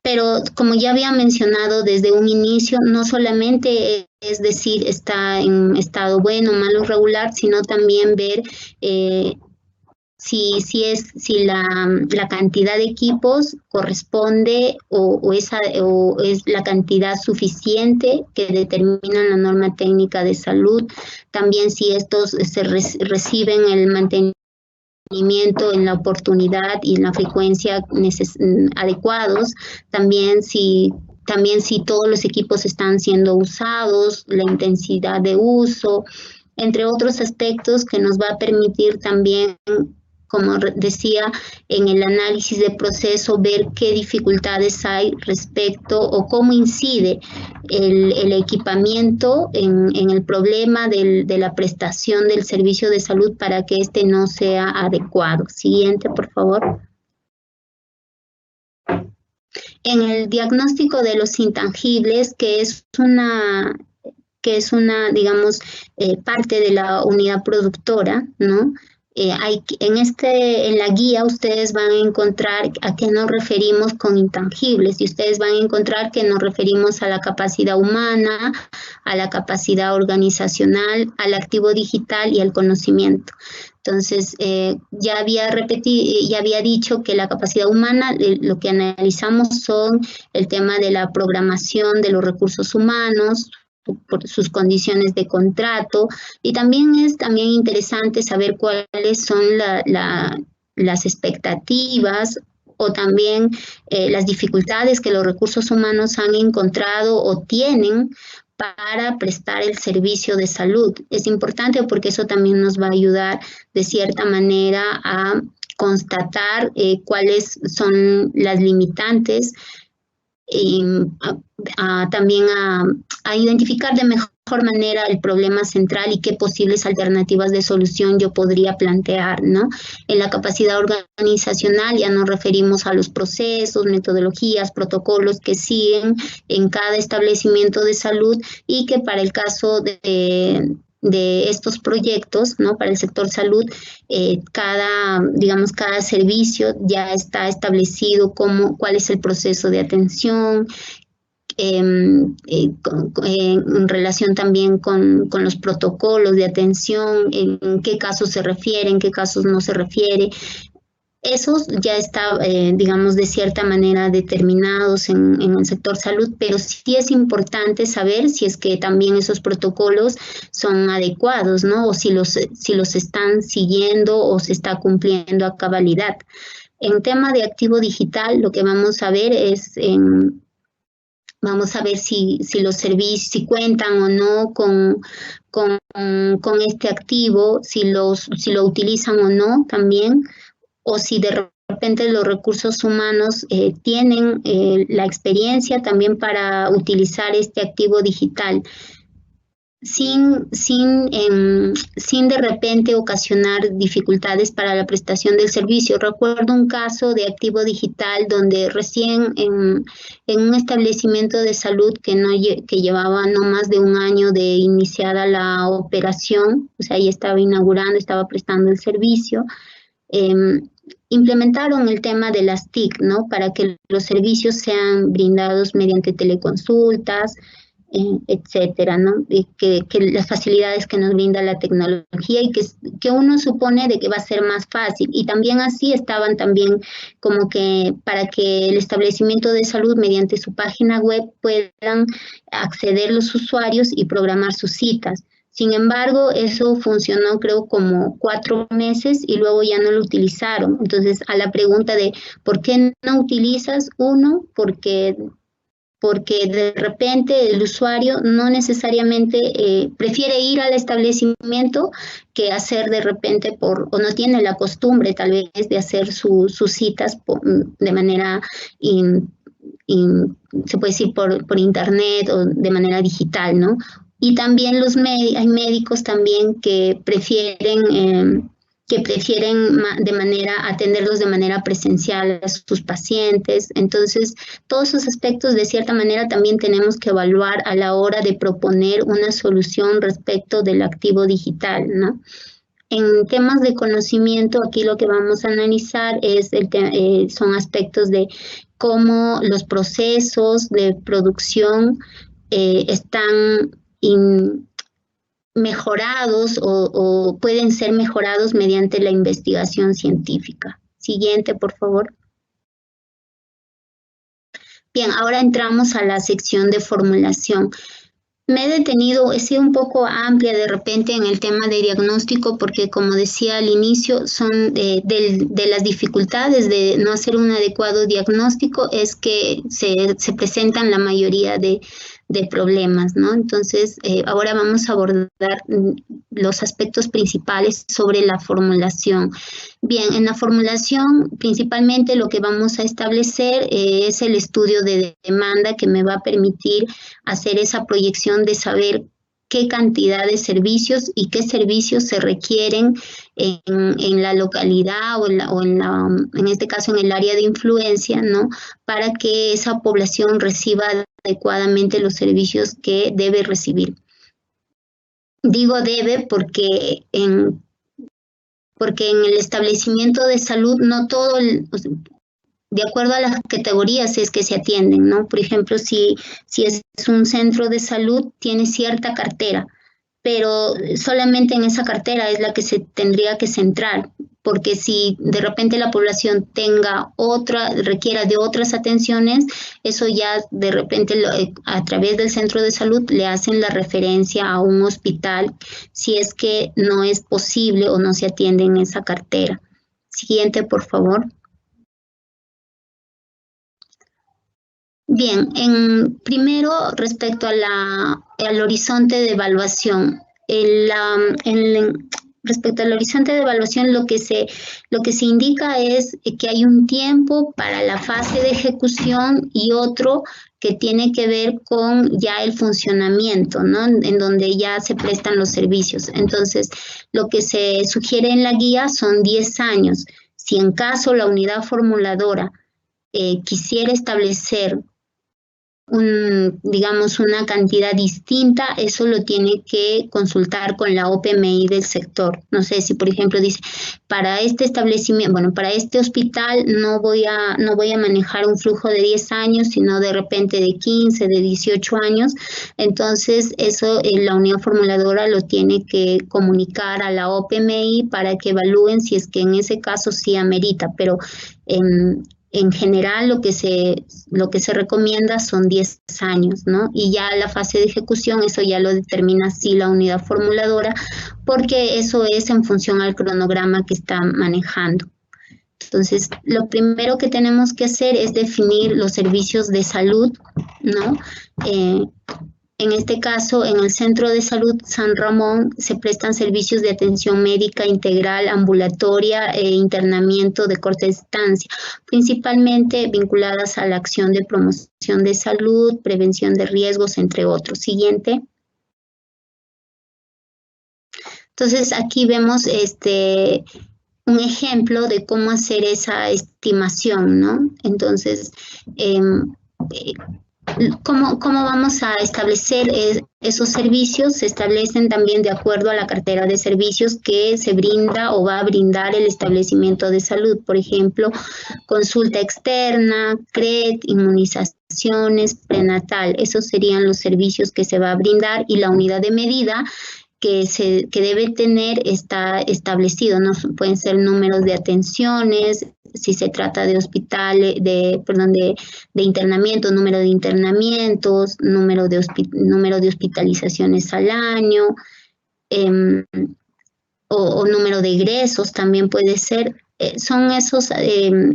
Pero como ya había mencionado desde un inicio, no solamente es decir está en estado bueno, malo, regular, sino también ver si la cantidad de equipos corresponde o es la cantidad suficiente que determina la norma técnica de salud. También si estos reciben el mantenimiento en la oportunidad y en la frecuencia adecuados, también si todos los equipos están siendo usados, la intensidad de uso, entre otros aspectos que nos va a permitir también, como decía, en el análisis de proceso, ver qué dificultades hay respecto o cómo incide el equipamiento en el problema de la prestación del servicio de salud para que este no sea adecuado. Siguiente, por favor. En el diagnóstico de los intangibles, que es una digamos, parte de la unidad productora, ¿no? En la guía ustedes van a encontrar a qué nos referimos con intangibles, y ustedes van a encontrar que nos referimos a la capacidad humana, a la capacidad organizacional, al activo digital y al conocimiento. Entonces, ya había dicho que la capacidad humana, lo que analizamos son el tema de la programación de los recursos humanos, por sus condiciones de contrato, y también es interesante saber cuáles son las expectativas o también las dificultades que los recursos humanos han encontrado o tienen para prestar el servicio de salud. Es importante porque eso también nos va a ayudar de cierta manera a constatar cuáles son las limitantes y también a identificar de mejor manera el problema central y qué posibles alternativas de solución yo podría plantear, ¿no? En la capacidad organizacional ya nos referimos a los procesos, metodologías, protocolos que siguen en cada establecimiento de salud y que para el caso de estos proyectos, ¿no? Para el sector salud, cada servicio ya está establecido cuál es el proceso de atención, en relación también con los protocolos de atención, en qué casos se refiere, en qué casos no se refiere. Esos ya está, de cierta manera determinados en el sector salud, pero sí es importante saber si es que también esos protocolos son adecuados, ¿no? O si los están siguiendo o se está cumpliendo a cabalidad. En tema de activo digital, lo que vamos a ver es si los servicios, si cuentan o no con este activo, si lo utilizan o no también, o si de repente los recursos humanos tienen la experiencia también para utilizar este activo digital, sin de repente ocasionar dificultades para la prestación del servicio. Recuerdo un caso de activo digital donde recién en un establecimiento de salud que llevaba no más de un año de iniciada la operación, o sea, ahí estaba inaugurando, estaba prestando el servicio, implementaron el tema de las TIC, ¿no? Para que los servicios sean brindados mediante teleconsultas, etcétera, ¿no? Y que las facilidades que nos brinda la tecnología y que uno supone de que va a ser más fácil. Y también así estaban también como que para que el establecimiento de salud mediante su página web puedan acceder los usuarios y programar sus citas. Sin embargo, eso funcionó creo como 4 meses y luego ya no lo utilizaron. Entonces, a la pregunta de ¿por qué no utilizas? Uno, porque de repente el usuario no necesariamente prefiere ir al establecimiento que hacer de repente o no tiene la costumbre tal vez de hacer sus citas de manera, se puede decir por internet o de manera digital, ¿no? Y también hay médicos también que prefieren atenderlos de manera presencial a sus pacientes. Entonces, todos esos aspectos de cierta manera también tenemos que evaluar a la hora de proponer una solución respecto del activo digital, ¿no? En temas de conocimiento, aquí lo que vamos a analizar son aspectos de cómo los procesos de producción están mejorados o pueden ser mejorados mediante la investigación científica. Siguiente, por favor. Bien, ahora entramos a la sección de formulación. Me he sido un poco amplia de repente en el tema de diagnóstico porque, como decía al inicio, son de las dificultades de no hacer un adecuado diagnóstico es que se presentan la mayoría de problemas, ¿no? Entonces, ahora vamos a abordar los aspectos principales sobre la formulación. Bien, en la formulación, principalmente lo que vamos a establecer es el estudio de demanda que me va a permitir hacer esa proyección de saber qué cantidad de servicios y qué servicios se requieren en la localidad en este caso en el área de influencia, ¿no? Para que esa población reciba adecuadamente los servicios que debe recibir. Digo debe porque en el establecimiento de salud no todo, de acuerdo a las categorías es que se atienden, ¿no? Por ejemplo, si es un centro de salud, tiene cierta cartera, pero solamente en esa cartera es la que se tendría que centrar, porque si de repente la población requiera de otras atenciones, eso ya de repente a través del centro de salud le hacen la referencia a un hospital si es que no es posible o no se atiende en esa cartera. Siguiente, por favor. Bien, primero respecto al horizonte de evaluación. Respecto al horizonte de evaluación, lo que se indica es que hay un tiempo para la fase de ejecución y otro que tiene que ver con ya el funcionamiento, ¿no? En donde ya se prestan los servicios. Entonces, lo que se sugiere en la guía son 10 años. Si en caso la unidad formuladora quisiera establecer digamos, una cantidad distinta, eso lo tiene que consultar con la OPMI del sector. No sé si, por ejemplo, dice, para este establecimiento, bueno, para este hospital no voy a manejar un flujo de 10 años, sino de repente de 15, de 18 años. Entonces, eso la unidad formuladora lo tiene que comunicar a la OPMI para que evalúen si es que en ese caso sí amerita, pero en general lo que se recomienda son 10 años, ¿no? Y ya la fase de ejecución, eso ya lo determina sí la unidad formuladora, porque eso es en función al cronograma que está manejando. Entonces, lo primero que tenemos que hacer es definir los servicios de salud, ¿no? En este caso, en el Centro de Salud San Ramón se prestan servicios de atención médica integral, ambulatoria e internamiento de corta distancia, principalmente vinculadas a la acción de promoción de salud, prevención de riesgos, entre otros. Siguiente. Entonces, aquí vemos un ejemplo de cómo hacer esa estimación, ¿no? Entonces, ¿cómo vamos a establecer Esos servicios se establecen también de acuerdo a la cartera de servicios que se brinda o va a brindar el establecimiento de salud. Por ejemplo, consulta externa, CRED, inmunizaciones, prenatal. Esos serían los servicios que se va a brindar, y la unidad de medida que debe tener está establecido, ¿no? Pueden ser números de atenciones, si se trata de hospitales, de internamiento, número de internamientos, número de hospitalizaciones al año, o número de egresos también puede ser. Son esos,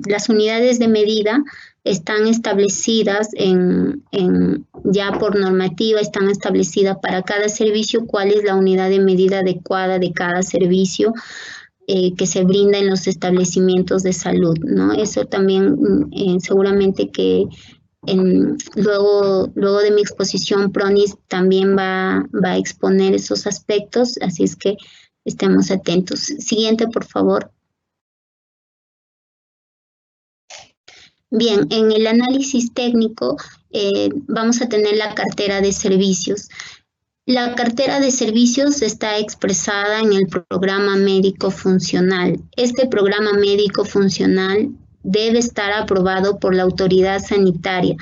las unidades de medida están establecidas ya por normativa, están establecidas para cada servicio cuál es la unidad de medida adecuada de cada servicio que se brinda en los establecimientos de salud, ¿no? Eso también seguramente que luego de mi exposición, Pronis también va a exponer esos aspectos, así es que estemos atentos. Siguiente, por favor. Bien, en el análisis técnico vamos a tener la cartera de servicios. La cartera de servicios está expresada en el programa médico funcional. Este programa médico funcional debe estar aprobado por la autoridad sanitaria.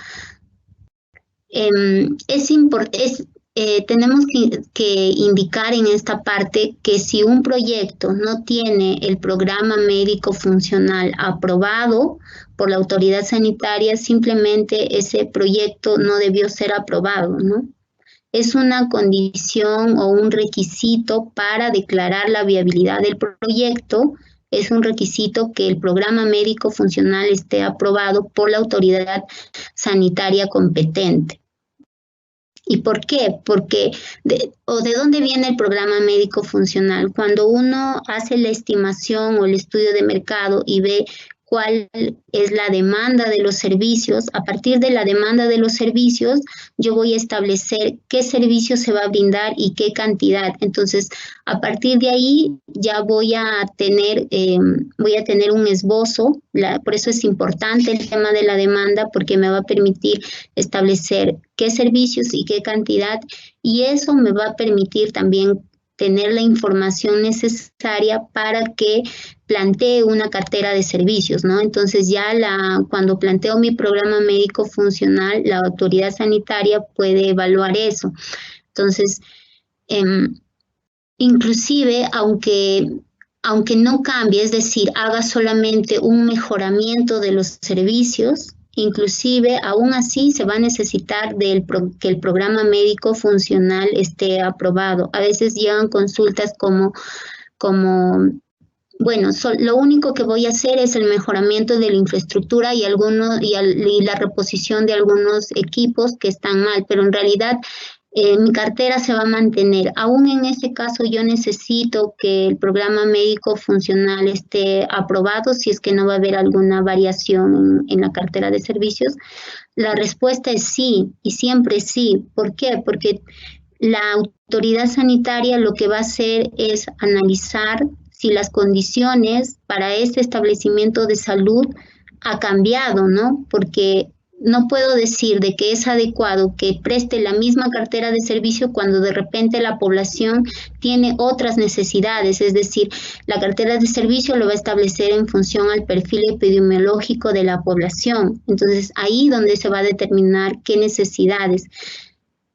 Tenemos que indicar en esta parte que si un proyecto no tiene el programa médico funcional aprobado por la autoridad sanitaria, simplemente ese proyecto no debió ser aprobado, ¿no? Es una condición o un requisito para declarar la viabilidad del proyecto. Es un requisito que el programa médico funcional esté aprobado por la autoridad sanitaria competente. ¿Y por qué? Porque ¿de dónde viene el programa médico funcional? Cuando uno hace la estimación o el estudio de mercado y ve cuál es la demanda de los servicios, a partir de la demanda de los servicios, yo voy a establecer qué servicio se va a brindar y qué cantidad. Entonces, a partir de ahí ya voy a tener un esbozo. Por eso es importante el tema de la demanda, porque me va a permitir establecer qué servicios y qué cantidad, y eso me va a permitir también tener la información necesaria para que plantee una cartera de servicios, ¿no? Entonces ya cuando planteo mi programa médico funcional, la autoridad sanitaria puede evaluar eso. Entonces, inclusive, aunque no cambie, es decir, haga solamente un mejoramiento de los servicios, inclusive, aún así, se va a necesitar que el programa médico funcional esté aprobado. A veces llegan consultas como bueno, lo único que voy a hacer es el mejoramiento de la infraestructura y la reposición de algunos equipos que están mal, pero en realidad mi cartera se va a mantener. Aún en ese caso yo necesito que el programa médico funcional esté aprobado si es que no va a haber alguna variación en la cartera de servicios. La respuesta es sí, y siempre sí. ¿Por qué? Porque la autoridad sanitaria lo que va a hacer es analizar si las condiciones para este establecimiento de salud ha cambiado, ¿no? Porque no puedo decir de que es adecuado que preste la misma cartera de servicio cuando de repente la población tiene otras necesidades, es decir, la cartera de servicio lo va a establecer en función al perfil epidemiológico de la población. Entonces, ahí donde se va a determinar qué necesidades.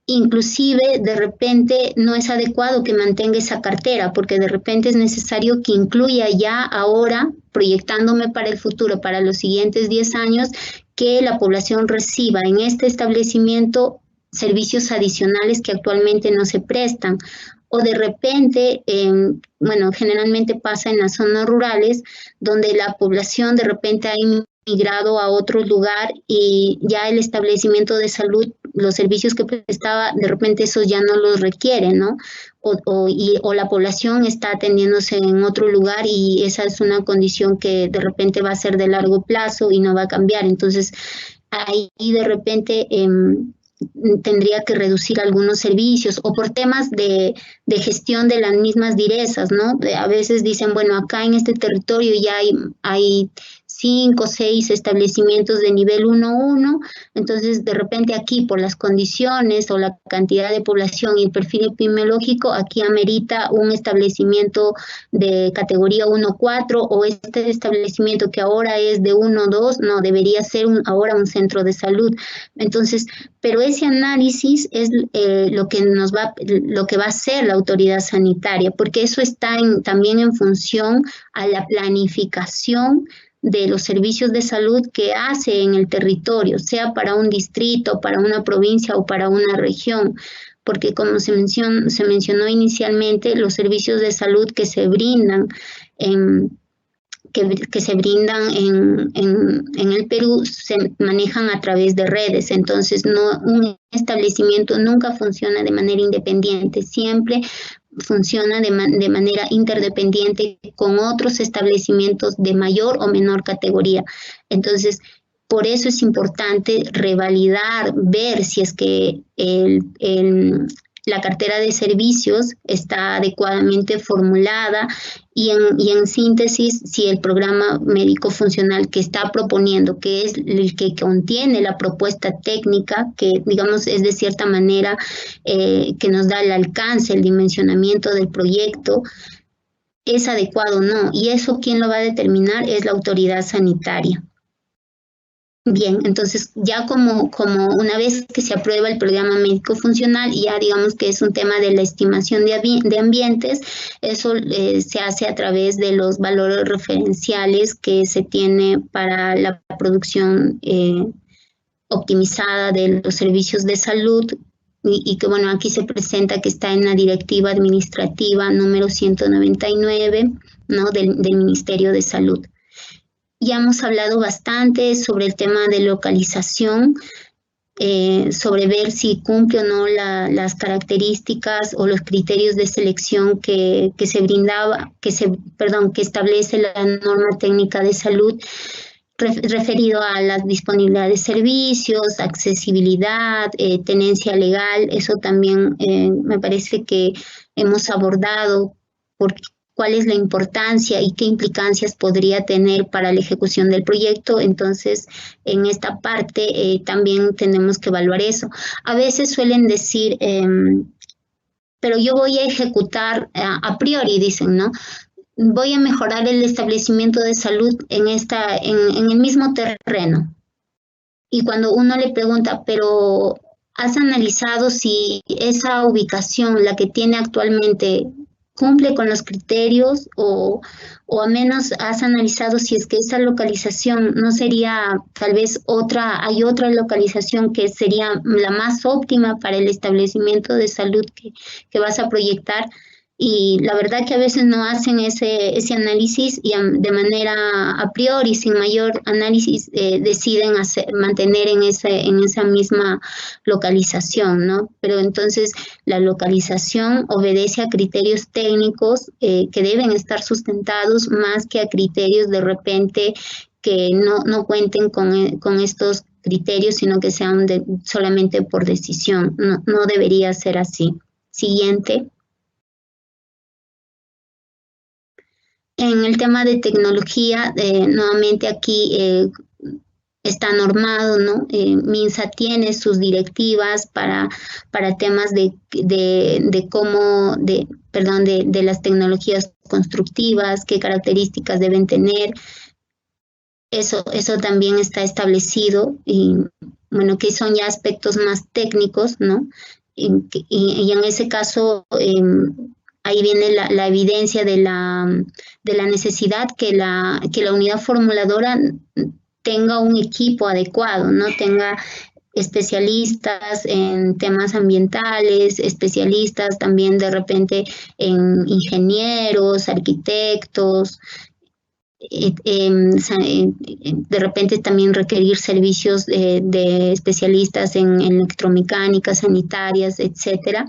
Inclusive, de repente, no es adecuado que mantenga esa cartera, porque de repente es necesario que incluya ya ahora, proyectándome para el futuro, para los siguientes 10 años, que la población reciba en este establecimiento servicios adicionales que actualmente no se prestan. O de repente, generalmente pasa en las zonas rurales, donde la población de repente ha migrado a otro lugar y ya el establecimiento de salud, los servicios que prestaba, de repente esos ya no los requieren, ¿no? O la población está atendiéndose en otro lugar y esa es una condición que de repente va a ser de largo plazo y no va a cambiar. Entonces, ahí de repente tendría que reducir algunos servicios o por temas de gestión de las mismas direzas, ¿no? A veces dicen, bueno, acá en este territorio ya hay 5 o 6 establecimientos de nivel 1-1, entonces de repente aquí por las condiciones o la cantidad de población y el perfil epidemiológico, aquí amerita un establecimiento de categoría 1-4, o este establecimiento que ahora es de 1-2, no, debería ser ahora un centro de salud. Entonces, pero ese análisis es lo que va a hacer la autoridad sanitaria, porque eso está también en función a la planificación de los servicios de salud que hace en el territorio, sea para un distrito, para una provincia o para una región, porque como se mencionó inicialmente, los servicios de salud que se brindan en el Perú se manejan a través de redes, entonces un establecimiento nunca funciona de manera independiente, siempre funciona de manera interdependiente con otros establecimientos de mayor o menor categoría. Entonces, por eso es importante revalidar, ver si es que la cartera de servicios está adecuadamente formulada y en síntesis, si el programa médico funcional que está proponiendo, que es el que contiene la propuesta técnica, que digamos es de cierta manera que nos da el alcance, el dimensionamiento del proyecto, es adecuado o no. Y eso quien lo va a determinar es la autoridad sanitaria. Bien, entonces ya como una vez que se aprueba el programa médico funcional, ya digamos que es un tema de la estimación de ambientes, eso se hace a través de los valores referenciales que se tiene para la producción optimizada de los servicios de salud y que bueno, aquí se presenta que está en la directiva administrativa número 199, ¿no? del Ministerio de Salud. Ya hemos hablado bastante sobre el tema de localización, sobre ver si cumple o no las características o los criterios de selección que establece la norma técnica de salud referido a la disponibilidad de servicios, accesibilidad, tenencia legal. Eso también me parece que hemos abordado cuál es la importancia y qué implicancias podría tener para la ejecución del proyecto. Entonces, en esta parte también tenemos que evaluar eso. A veces suelen decir, pero yo voy a ejecutar a priori, dicen, ¿no? Voy a mejorar el establecimiento de salud en el mismo terreno. Y cuando uno le pregunta, pero ¿has analizado si esa ubicación, la que tiene actualmente, cumple con los criterios o a menos has analizado si es que esa localización no sería tal vez hay otra localización que sería la más óptima para el establecimiento de salud que vas a proyectar? Y la verdad que a veces no hacen ese análisis y de manera a priori, sin mayor análisis, deciden mantener en esa misma localización, ¿no? Pero entonces la localización obedece a criterios técnicos que deben estar sustentados más que a criterios de repente que no cuenten con estos criterios, sino que sean solamente por decisión. No debería ser así. Siguiente. En el tema de tecnología, nuevamente aquí está normado, ¿no? MINSA tiene sus directivas para temas de las tecnologías constructivas, qué características deben tener. Eso también está establecido y bueno, que son ya aspectos más técnicos, ¿no? Y en ese caso ahí viene la evidencia de la necesidad que la unidad formuladora tenga un equipo adecuado, ¿no? Tenga especialistas en temas ambientales, especialistas también de repente en ingenieros, arquitectos, de repente también requerir servicios de especialistas en electromecánica, sanitarias, etcétera.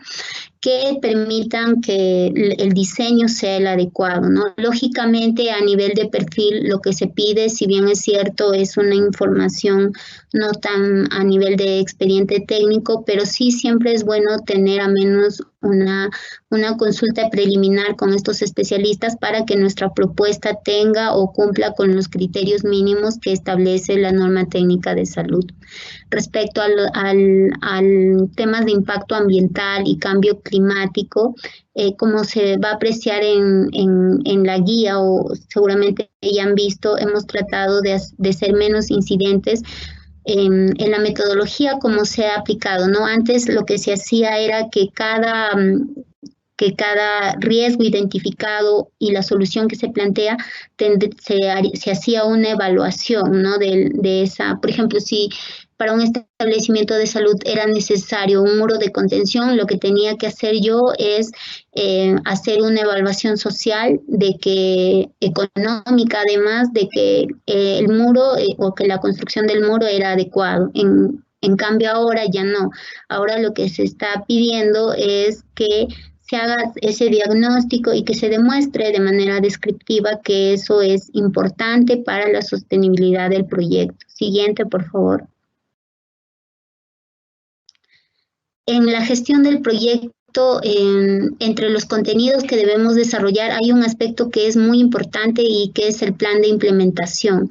que permitan que el diseño sea el adecuado, ¿no? Lógicamente, a nivel de perfil, lo que se pide, si bien es cierto, es una información no tan a nivel de expediente técnico, pero sí siempre es bueno tener a menos una consulta preliminar con estos especialistas para que nuestra propuesta tenga o cumpla con los criterios mínimos que establece la norma técnica de salud. Respecto al temas de impacto ambiental y cambio climático, como se va a apreciar en la guía o seguramente ya han visto, hemos tratado de ser menos incidentes en la metodología como se ha aplicado, ¿no? Antes lo que se hacía era que cada riesgo identificado y la solución que se plantea se hacía una evaluación, ¿no? de esa, por ejemplo, si para un establecimiento de salud era necesario un muro de contención, lo que tenía que hacer yo es hacer una evaluación social económica, además de que el muro o que la construcción del muro era adecuado. En cambio ahora ya no. Ahora lo que se está pidiendo es que se haga ese diagnóstico y que se demuestre de manera descriptiva que eso es importante para la sostenibilidad del proyecto. Siguiente, por favor. En la gestión del proyecto, entre los contenidos que debemos desarrollar, hay un aspecto que es muy importante y que es el plan de implementación.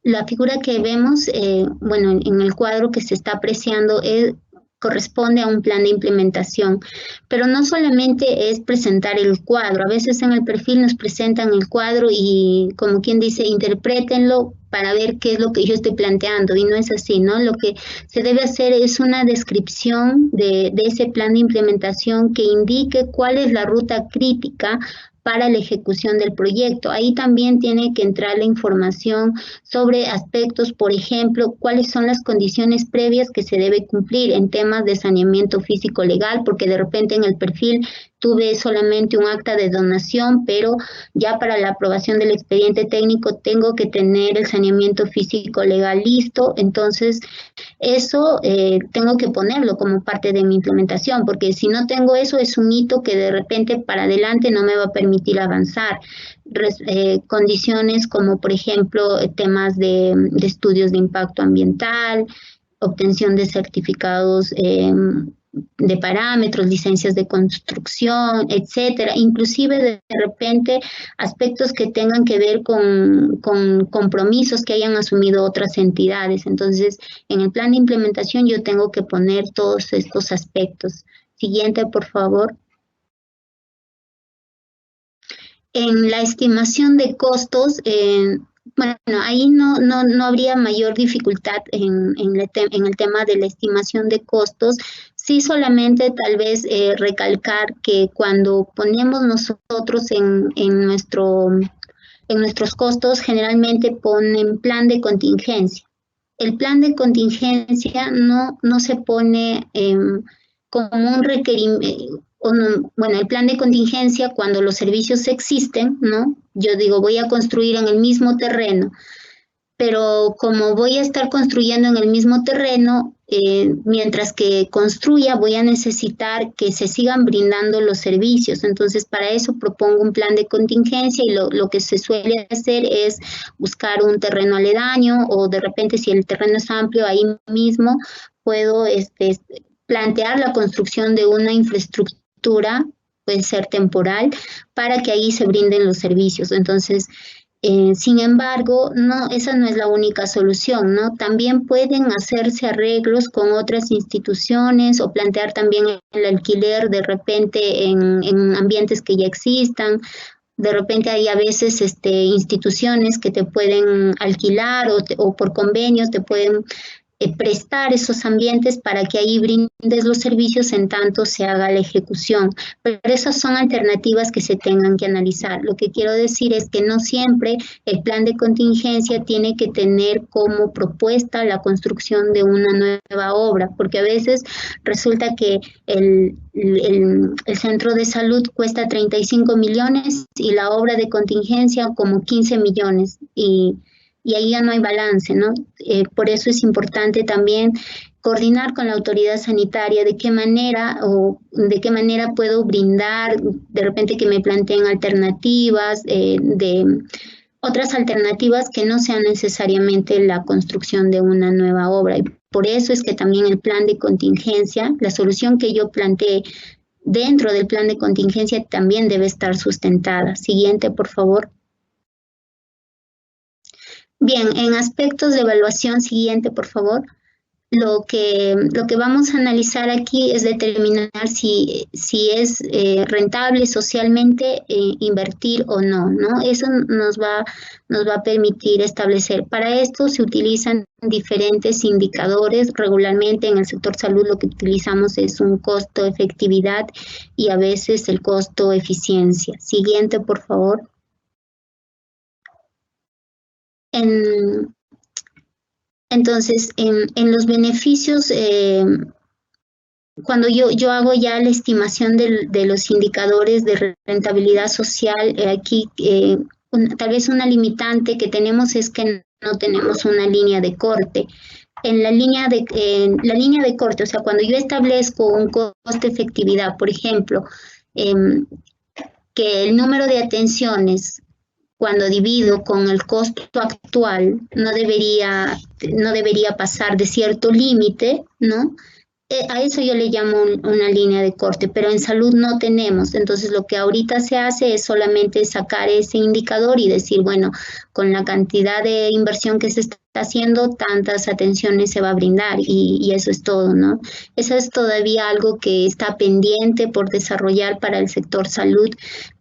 La figura que vemos, en el cuadro que se está apreciando corresponde a un plan de implementación, pero no solamente es presentar el cuadro, a veces en el perfil nos presentan el cuadro y como quien dice, interprétenlo para ver qué es lo que yo estoy planteando y no es así, ¿no? Lo que se debe hacer es una descripción de ese plan de implementación que indique cuál es la ruta crítica para la ejecución del proyecto. Ahí también tiene que entrar la información sobre aspectos, por ejemplo, cuáles son las condiciones previas que se debe cumplir en temas de saneamiento físico legal, porque de repente en el perfil tuve solamente un acta de donación, pero ya para la aprobación del expediente técnico tengo que tener el saneamiento físico legal listo, entonces eso tengo que ponerlo como parte de mi implementación, porque si no tengo eso es un hito que de repente para adelante no me va a permitir avanzar. Condiciones como por ejemplo temas de estudios de impacto ambiental, obtención de certificados de parámetros, licencias de construcción, etcétera, inclusive de repente aspectos que tengan que ver con compromisos que hayan asumido otras entidades. Entonces, en el plan de implementación yo tengo que poner todos estos aspectos. Siguiente, por favor. En la estimación de costos, ahí no habría mayor dificultad en el tema de la estimación de costos. Sí, solamente tal vez recalcar que cuando ponemos nosotros en nuestros costos, generalmente ponen plan de contingencia. El plan de contingencia no se pone como un requerimiento. El plan de contingencia, cuando los servicios existen, ¿no? Yo digo, voy a construir en el mismo terreno, pero como voy a estar construyendo en el mismo terreno, mientras que construya voy a necesitar que se sigan brindando los servicios. Entonces, para eso propongo un plan de contingencia y lo que se suele hacer es buscar un terreno aledaño o de repente si el terreno es amplio, ahí mismo puedo plantear la construcción de una infraestructura, puede ser temporal, para que ahí se brinden los servicios. Entonces, sin embargo, esa no es la única solución, ¿no? También pueden hacerse arreglos con otras instituciones o plantear también el alquiler de repente en ambientes que ya existan. De repente hay a veces instituciones que te pueden alquilar o por convenios te pueden prestar esos ambientes para que ahí brindes los servicios en tanto se haga la ejecución. Pero esas son alternativas que se tengan que analizar. Lo que quiero decir es que no siempre el plan de contingencia tiene que tener como propuesta la construcción de una nueva obra, porque a veces resulta que el centro de salud cuesta 35 millones y la obra de contingencia como 15 millones y ahí ya no hay balance, ¿no? Por eso es importante también coordinar con la autoridad sanitaria de qué manera puedo brindar, de repente que me planteen alternativas, de otras alternativas que no sean necesariamente la construcción de una nueva obra. Y por eso es que también el plan de contingencia, la solución que yo planteé dentro del plan de contingencia también debe estar sustentada. Siguiente, por favor. Bien, en aspectos de evaluación, siguiente, por favor. Lo que vamos a analizar aquí es determinar si es rentable socialmente invertir o no, ¿no? Eso nos va a permitir establecer. Para esto se utilizan diferentes indicadores. Regularmente en el sector salud lo que utilizamos es un costo-efectividad y a veces el costo-eficiencia. Siguiente, por favor. Entonces, en los beneficios, cuando yo hago ya la estimación de los indicadores de rentabilidad social, aquí tal vez una limitante que tenemos es que no tenemos una línea de corte. En la línea de corte, o sea, cuando yo establezco un costo-efectividad, por ejemplo, que el número de atenciones cuando divido con el costo actual, no debería pasar de cierto límite, ¿no? A eso yo le llamo una línea de corte, pero en salud no tenemos. Entonces, lo que ahorita se hace es solamente sacar ese indicador y decir, bueno, con la cantidad de inversión que se está haciendo, tantas atenciones se va a brindar y eso es todo, ¿no? Eso es todavía algo que está pendiente por desarrollar para el sector salud,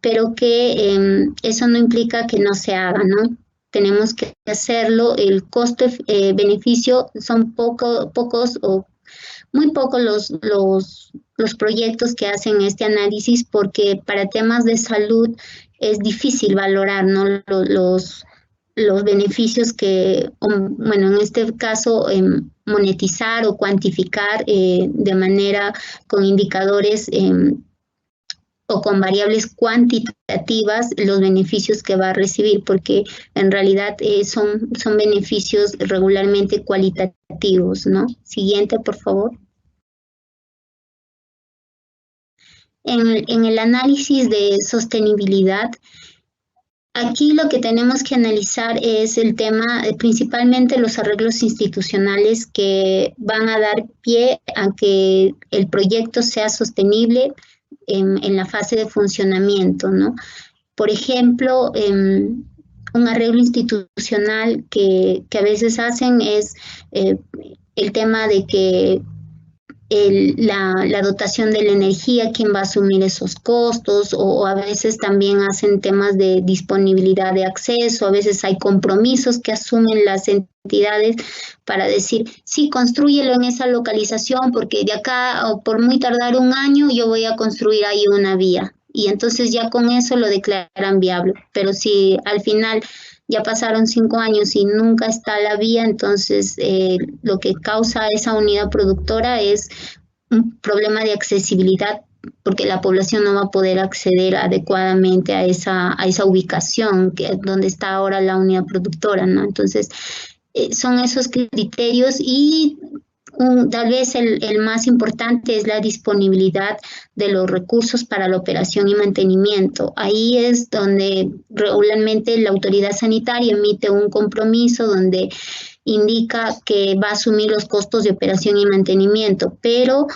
pero que eso no implica que no se haga, ¿no? Tenemos que hacerlo. El costo-beneficio son pocos o muy pocos los proyectos que hacen este análisis, porque para temas de salud es difícil valorar, ¿no? los beneficios que, bueno, en este caso, monetizar o cuantificar de manera con indicadores o con variables cuantitativas los beneficios que va a recibir, porque en realidad son beneficios regularmente cualitativos, ¿no? Siguiente, por favor. En el análisis de sostenibilidad, aquí lo que tenemos que analizar es el tema, principalmente los arreglos institucionales que van a dar pie a que el proyecto sea sostenible en la fase de funcionamiento, ¿no? Por ejemplo, un arreglo institucional que a veces hacen es el tema de que la dotación de la energía, quién va a asumir esos costos, o a veces también hacen temas de disponibilidad de acceso, a veces hay compromisos que asumen las entidades para decir, sí, constrúyelo en esa localización porque de acá, o por muy tardar un año, yo voy a construir ahí una vía. Y entonces ya con eso lo declaran viable. Pero si al final ya pasaron 5 años y nunca está la vía, entonces lo que causa esa unidad productora es un problema de accesibilidad, porque la población no va a poder acceder adecuadamente a esa ubicación donde está ahora la unidad productora, ¿no? Entonces, son esos criterios y tal vez el más importante es la disponibilidad de los recursos para la operación y mantenimiento. Ahí es donde regularmente la autoridad sanitaria emite un compromiso donde indica que va a asumir los costos de operación y mantenimiento, pero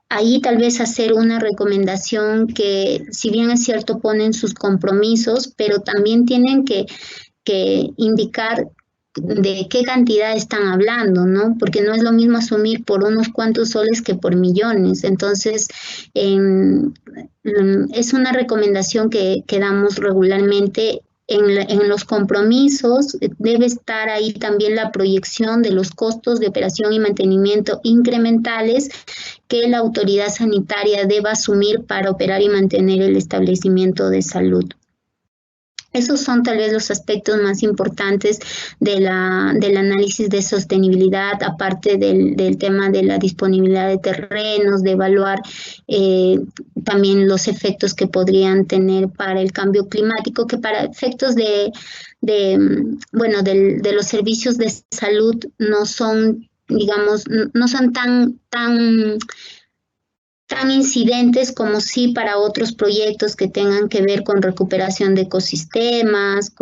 ahí tal vez hacer una recomendación que, si bien es cierto, ponen sus compromisos, pero también tienen que indicar de qué cantidad están hablando, ¿no? Porque no es lo mismo asumir por unos cuantos soles que por millones. Entonces, es una recomendación que damos regularmente. En los compromisos debe estar ahí también la proyección de los costos de operación y mantenimiento incrementales que la autoridad sanitaria deba asumir para operar y mantener el establecimiento de salud. Esos son tal vez los aspectos más importantes del análisis de sostenibilidad, aparte del tema de la disponibilidad de terrenos, de evaluar también los efectos que podrían tener para el cambio climático, que para efectos de los servicios de salud no son digamos, no son tan incidentes como sí para otros proyectos que tengan que ver con recuperación de ecosistemas,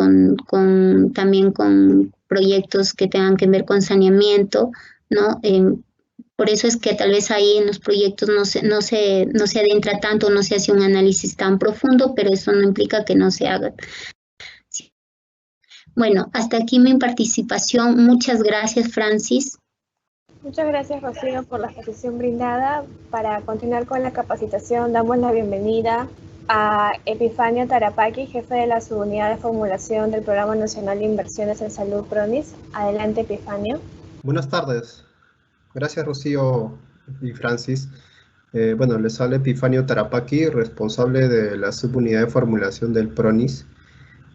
también con proyectos que tengan que ver con saneamiento, ¿no? Por eso es que tal vez ahí en los proyectos no se adentra tanto, no se hace un análisis tan profundo, pero eso no implica que no se haga. Sí. Bueno, hasta aquí mi participación. Muchas gracias, Francis. Muchas gracias, Rocío, por la exposición brindada. Para continuar con la capacitación, damos la bienvenida a Epifanio Tarapaqui, jefe de la subunidad de formulación del Programa Nacional de Inversiones en Salud PRONIS. Adelante, Epifanio. Buenas tardes. Gracias, Rocío y Francis. Bueno, les habla Epifanio Tarapaqui, responsable de la subunidad de formulación del PRONIS.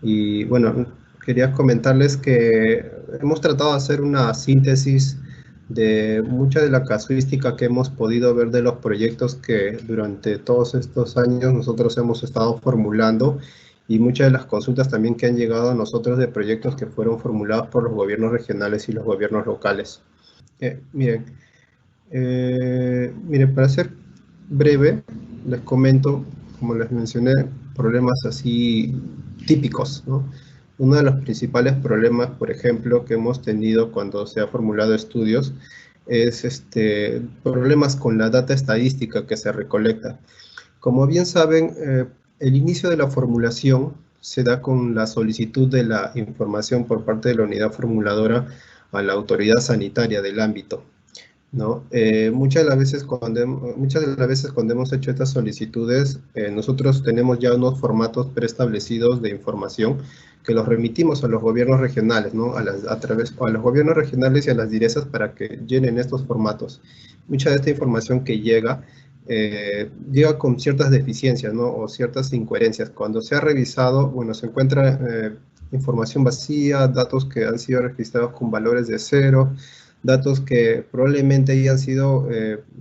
Y bueno, quería comentarles que hemos tratado de hacer una síntesis de mucha de la casuística que hemos podido ver de los proyectos que durante todos estos años nosotros hemos estado formulando, y muchas de las consultas también que han llegado a nosotros de proyectos que fueron formulados por los gobiernos regionales y los gobiernos locales. Miren, para ser breve, les comento, como les mencioné, problemas así típicos, ¿no? Uno de los principales problemas, por ejemplo, que hemos tenido cuando se ha formulado estudios es problemas con la data estadística que se recolecta. Como bien saben, el inicio de la formulación se da con la solicitud de la información por parte de la unidad formuladora a la autoridad sanitaria del ámbito, ¿no? Muchas de las veces cuando hemos hecho estas solicitudes, nosotros tenemos ya unos formatos preestablecidos de información que los remitimos a los gobiernos regionales, ¿no? A los gobiernos regionales y a las DIRESAs para que llenen estos formatos. Mucha de esta información que llega con ciertas deficiencias, ¿no? O ciertas incoherencias. Cuando se ha revisado, bueno, se encuentra información vacía, datos que han sido registrados con valores de 0, datos que probablemente hayan sido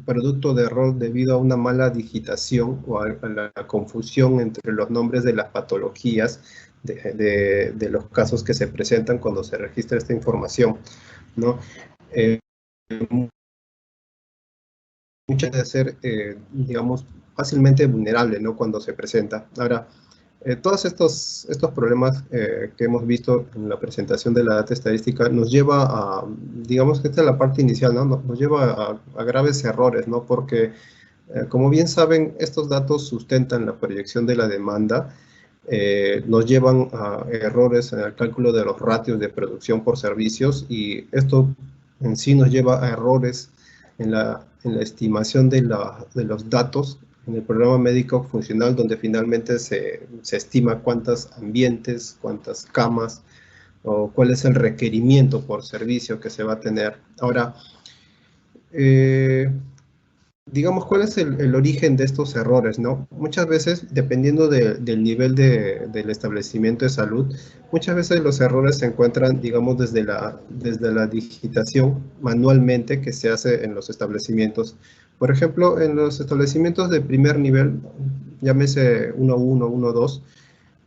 producto de error debido a una mala digitación o a la confusión entre los nombres de las patologías de los casos que se presentan cuando se registra esta información, ¿no? Muchas de ser, digamos, fácilmente vulnerable, ¿no? Cuando se presenta. Ahora, todos estos problemas que hemos visto en la presentación de la data estadística nos lleva a, digamos que esta es la parte inicial, ¿no? Nos lleva a graves errores, ¿no? Porque, como bien saben, estos datos sustentan la proyección de la demanda, nos llevan a errores en el cálculo de los ratios de producción por servicios, y esto en sí nos lleva a errores en la estimación de los datos en el programa médico funcional, donde finalmente se estima cuántos ambientes, cuántas camas, o cuál es el requerimiento por servicio que se va a tener. Ahora, digamos, ¿cuál es el origen de estos errores, no? Muchas veces, dependiendo del nivel del establecimiento de salud, muchas veces los errores se encuentran, digamos, desde la digitación manualmente que se hace en los establecimientos. Por ejemplo, en los establecimientos de primer nivel, llámese 1.1, 1.2,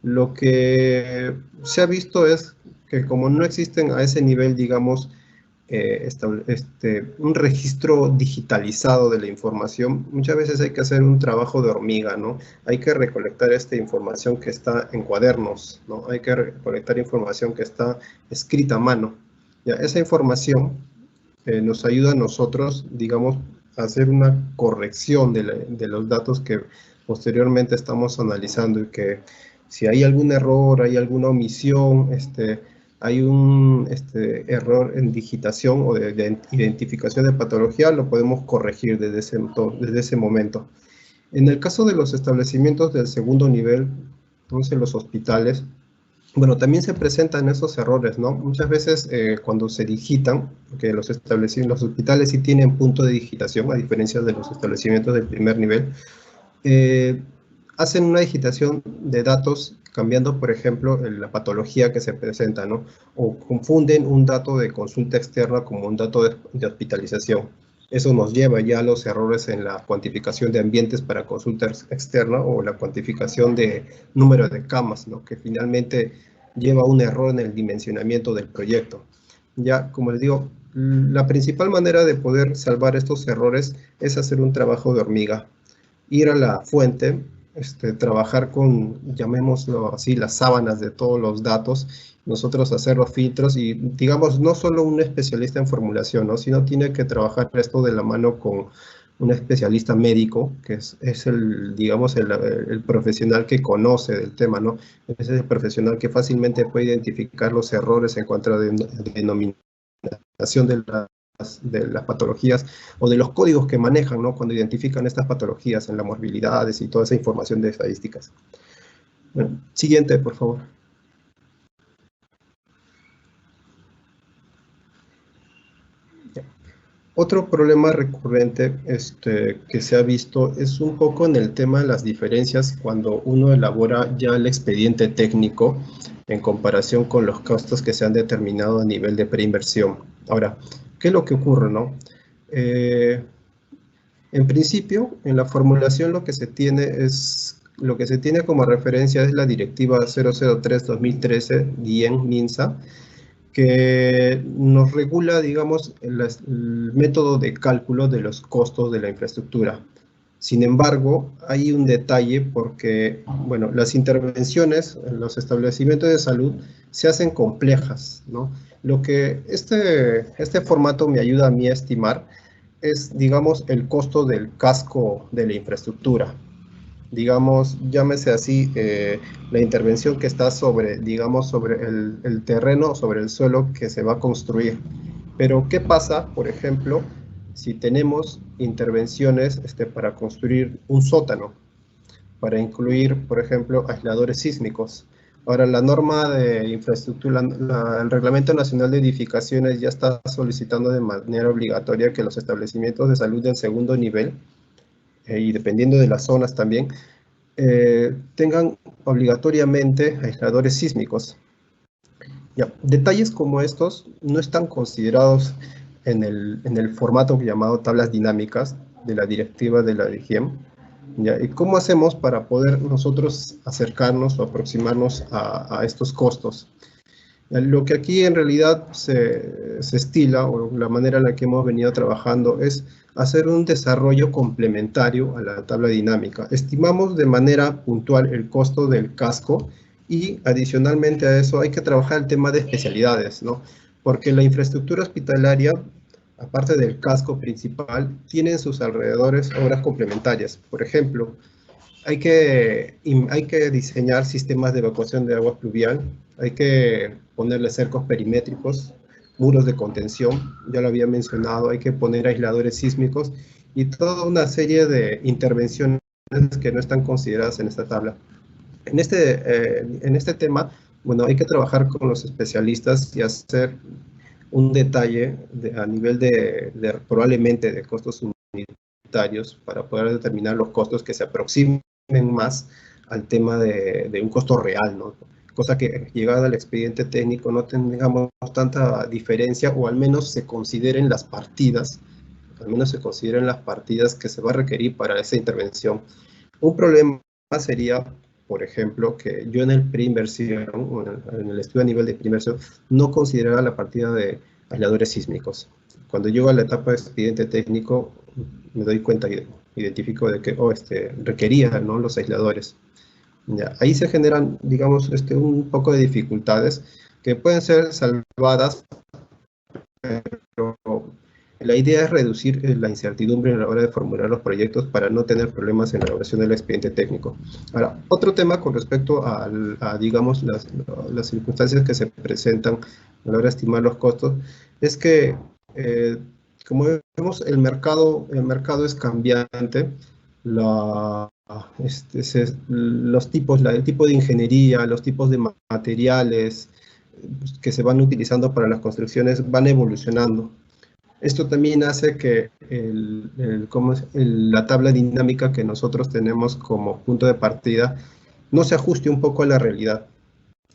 lo que se ha visto es que como no existen a ese nivel, digamos, un registro digitalizado de la información, muchas veces hay que hacer un trabajo de hormiga, ¿no? Hay que recolectar esta información que está en cuadernos, ¿no? Hay que recolectar información que está escrita a mano. ¿Ya? Esa información nos ayuda a nosotros, digamos, a hacer una corrección de los datos que posteriormente estamos analizando, y que si hay algún error, hay alguna omisión, hay un error en digitación o de identificación de patología, lo podemos corregir desde ese momento. En el caso de los establecimientos del segundo nivel, entonces los hospitales, bueno, también se presentan esos errores, ¿no? Muchas veces cuando se digitan, porque los hospitales sí tienen punto de digitación, a diferencia de los establecimientos del primer nivel, hacen una digitación de datos cambiando, por ejemplo, la patología que se presenta, ¿no? O confunden un dato de consulta externa como un dato de hospitalización. Eso nos lleva ya a los errores en la cuantificación de ambientes para consulta externa, o la cuantificación de número de camas, ¿no? Que finalmente lleva a un error en el dimensionamiento del proyecto, Ya, como les digo, la principal manera de poder salvar estos errores es hacer un trabajo de hormiga. Ir a la fuente, trabajar con, llamémoslo así, las sábanas de todos los datos, nosotros hacer los filtros y, digamos, no solo un especialista en formulación, ¿no? Sino tiene que trabajar esto de la mano con un especialista médico, que es el, digamos, el profesional que conoce del tema, ¿no? Es el profesional que fácilmente puede identificar los errores en cuanto a denominación de las patologías o de los códigos que manejan, ¿no? Cuando identifican estas patologías en las morbilidades y toda esa información de estadísticas. Bueno, siguiente, por favor. Otro problema recurrente que se ha visto es un poco en el tema de las diferencias cuando uno elabora ya el expediente técnico en comparación con los costos que se han determinado a nivel de preinversión. Ahora, ¿qué es lo que ocurre, no? En principio, en la formulación lo que se tiene como referencia es la Directiva 003/2013-MINSA, que nos regula, digamos, el método de cálculo de los costos de la infraestructura. Sin embargo, hay un detalle porque, bueno, las intervenciones en los establecimientos de salud se hacen complejas, ¿no? Lo que este formato me ayuda a mí a estimar es, digamos, el costo del casco de la infraestructura. Digamos, llámese así, la intervención que está sobre, digamos, sobre el terreno, sobre el suelo que se va a construir. Pero, ¿qué pasa, por ejemplo, si tenemos intervenciones para construir un sótano, para incluir, por ejemplo, aisladores sísmicos? Ahora, la norma de infraestructura, el Reglamento Nacional de Edificaciones ya está solicitando de manera obligatoria que los establecimientos de salud del segundo nivel, y dependiendo de las zonas también, tengan obligatoriamente aisladores sísmicos. Ya, detalles como estos no están considerados en el formato llamado tablas dinámicas de la directiva de la DGIEM. ¿Ya? ¿Y cómo hacemos para poder nosotros acercarnos o aproximarnos a estos costos? Lo que aquí en realidad se estila, o la manera en la que hemos venido trabajando, es hacer un desarrollo complementario a la tabla dinámica. Estimamos de manera puntual el costo del casco y adicionalmente a eso hay que trabajar el tema de especialidades, ¿no? Porque la infraestructura hospitalaria, aparte del casco principal, tiene en sus alrededores obras complementarias. Por ejemplo, hay que diseñar sistemas de evacuación de agua pluvial, hay que ponerle cercos perimétricos, muros de contención, ya lo había mencionado, hay que poner aisladores sísmicos y toda una serie de intervenciones que no están consideradas en esta tabla. En este tema, bueno, hay que trabajar con los especialistas y hacer un detalle a nivel probablemente de costos unitarios para poder determinar los costos que se aproximen más al tema de un costo real, ¿no? Cosa que llegado al expediente técnico no tengamos tanta diferencia, o al menos se consideren las partidas, que se va a requerir para esa intervención. Un problema sería, por ejemplo, que yo en el preinversión, o en el estudio a nivel de preinversión, no considerara la partida de aisladores sísmicos. Cuando llego a la etapa de expediente técnico, me doy cuenta y identifico de que requería, ¿no?, los aisladores. Ya, ahí se generan, digamos, un poco de dificultades que pueden ser salvadas, pero la idea es reducir la incertidumbre a la hora de formular los proyectos para no tener problemas en la elaboración del expediente técnico. Ahora, otro tema con respecto a digamos, las circunstancias que se presentan a la hora de estimar los costos, es que, como vemos, el mercado es cambiante. El tipo de ingeniería, los tipos de materiales que se van utilizando para las construcciones van evolucionando. Esto también hace que la tabla dinámica que nosotros tenemos como punto de partida no se ajuste un poco a la realidad.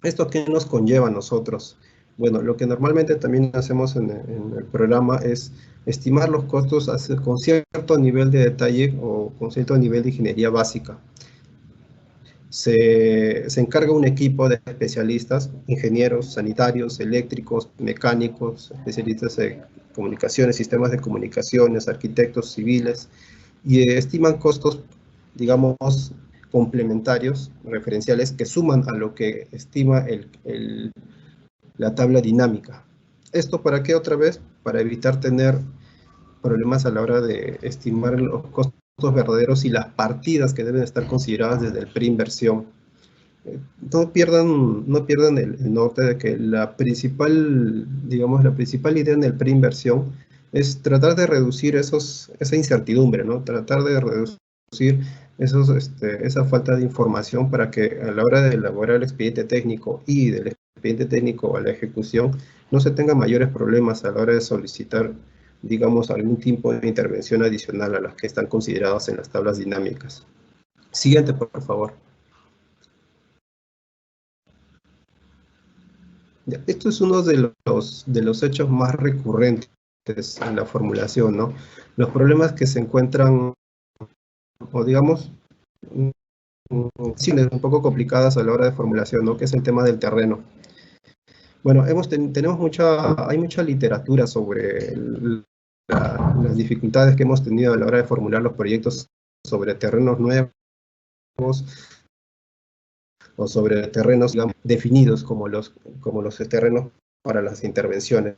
¿Esto qué nos conlleva a nosotros? Bueno, lo que normalmente también hacemos en el programa es estimar los costos con cierto nivel de detalle o con cierto nivel de ingeniería básica. se encarga un equipo de especialistas, ingenieros, sanitarios, eléctricos, mecánicos, especialistas en comunicaciones, sistemas de comunicaciones, arquitectos civiles, y estiman costos, digamos, complementarios, referenciales, que suman a lo que estima la tabla dinámica. ¿Esto para qué otra vez? Para evitar tener problemas a la hora de estimar los costos verdaderos y las partidas que deben estar consideradas desde el preinversión. No pierdan el norte de que la principal idea en el preinversión es tratar de reducir esa incertidumbre, ¿no? Tratar de reducir esa falta de información para que a la hora de elaborar el expediente técnico y del expediente técnico a la ejecución no se tengan mayores problemas a la hora de solicitar, digamos, algún tipo de intervención adicional a las que están consideradas en las tablas dinámicas. Siguiente, por favor. Ya, esto es uno de los hechos más recurrentes en la formulación, ¿no? Los problemas que se encuentran, o digamos, un poco complicadas a la hora de formulación, ¿no? Que es el tema del terreno. Bueno, hay mucha literatura sobre las dificultades que hemos tenido a la hora de formular los proyectos sobre terrenos nuevos o sobre terrenos, digamos, definidos como los terrenos para las intervenciones,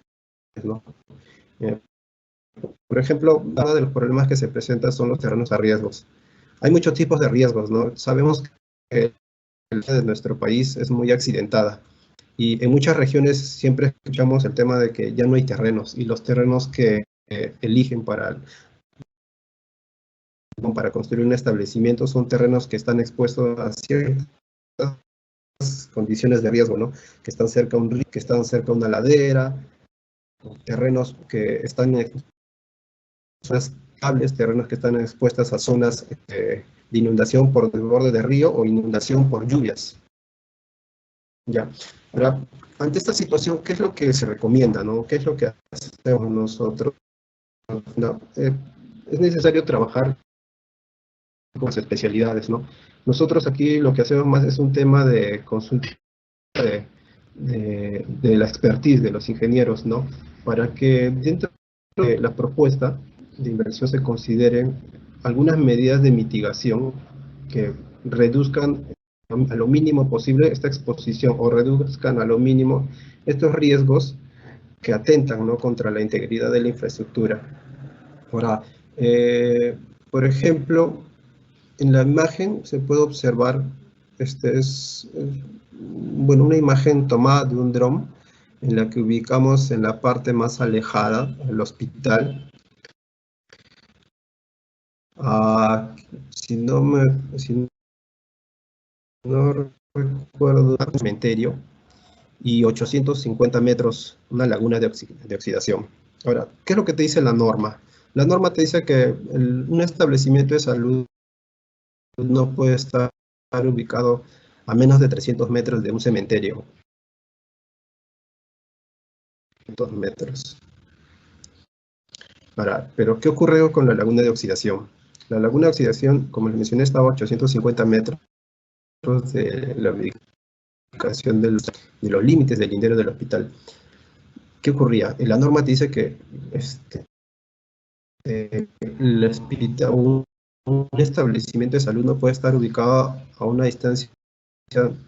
¿no? Por ejemplo, uno de los problemas que se presentan son los terrenos a riesgos. Hay muchos tipos de riesgos, ¿no? Sabemos que el área de nuestro país es muy accidentada y en muchas regiones siempre escuchamos el tema de que ya no hay terrenos, y los terrenos que eligen para construir un establecimiento son terrenos que están expuestos a ciertas condiciones de riesgo, ¿no? Que están cerca a un río, que están cerca a una ladera, terrenos que están terrenos que están expuestas a zonas de inundación por desborde de río o inundación por lluvias. Ya. Ahora, ante esta situación, ¿qué es lo que se recomienda, no? ¿Qué es lo que hacemos nosotros? No, es necesario trabajar con las especialidades, ¿no? Nosotros aquí lo que hacemos más es un tema de consulta de la expertise de los ingenieros, ¿no? Para que dentro de la propuesta de inversión se consideren algunas medidas de mitigación que reduzcan a lo mínimo posible esta exposición, o reduzcan a lo mínimo estos riesgos que atentan, ¿no?, contra la integridad de la infraestructura. Ahora, por ejemplo, en la imagen se puede observar, una imagen tomada de un dron, en la que ubicamos en la parte más alejada el hospital. Si no recuerdo, un cementerio y 850 metros, una laguna de oxidación. Ahora, ¿qué es lo que te dice la norma? La norma te dice que un establecimiento de salud no puede estar ubicado a menos de 300 metros de un cementerio. 300 metros. Ahora, pero ¿qué ocurre con la laguna de oxidación? La laguna de oxidación, como les mencioné, estaba a 850 metros de la ubicación de los límites del lindero del hospital. ¿Qué ocurría? La norma te dice que un establecimiento de salud no puede estar ubicado a una distancia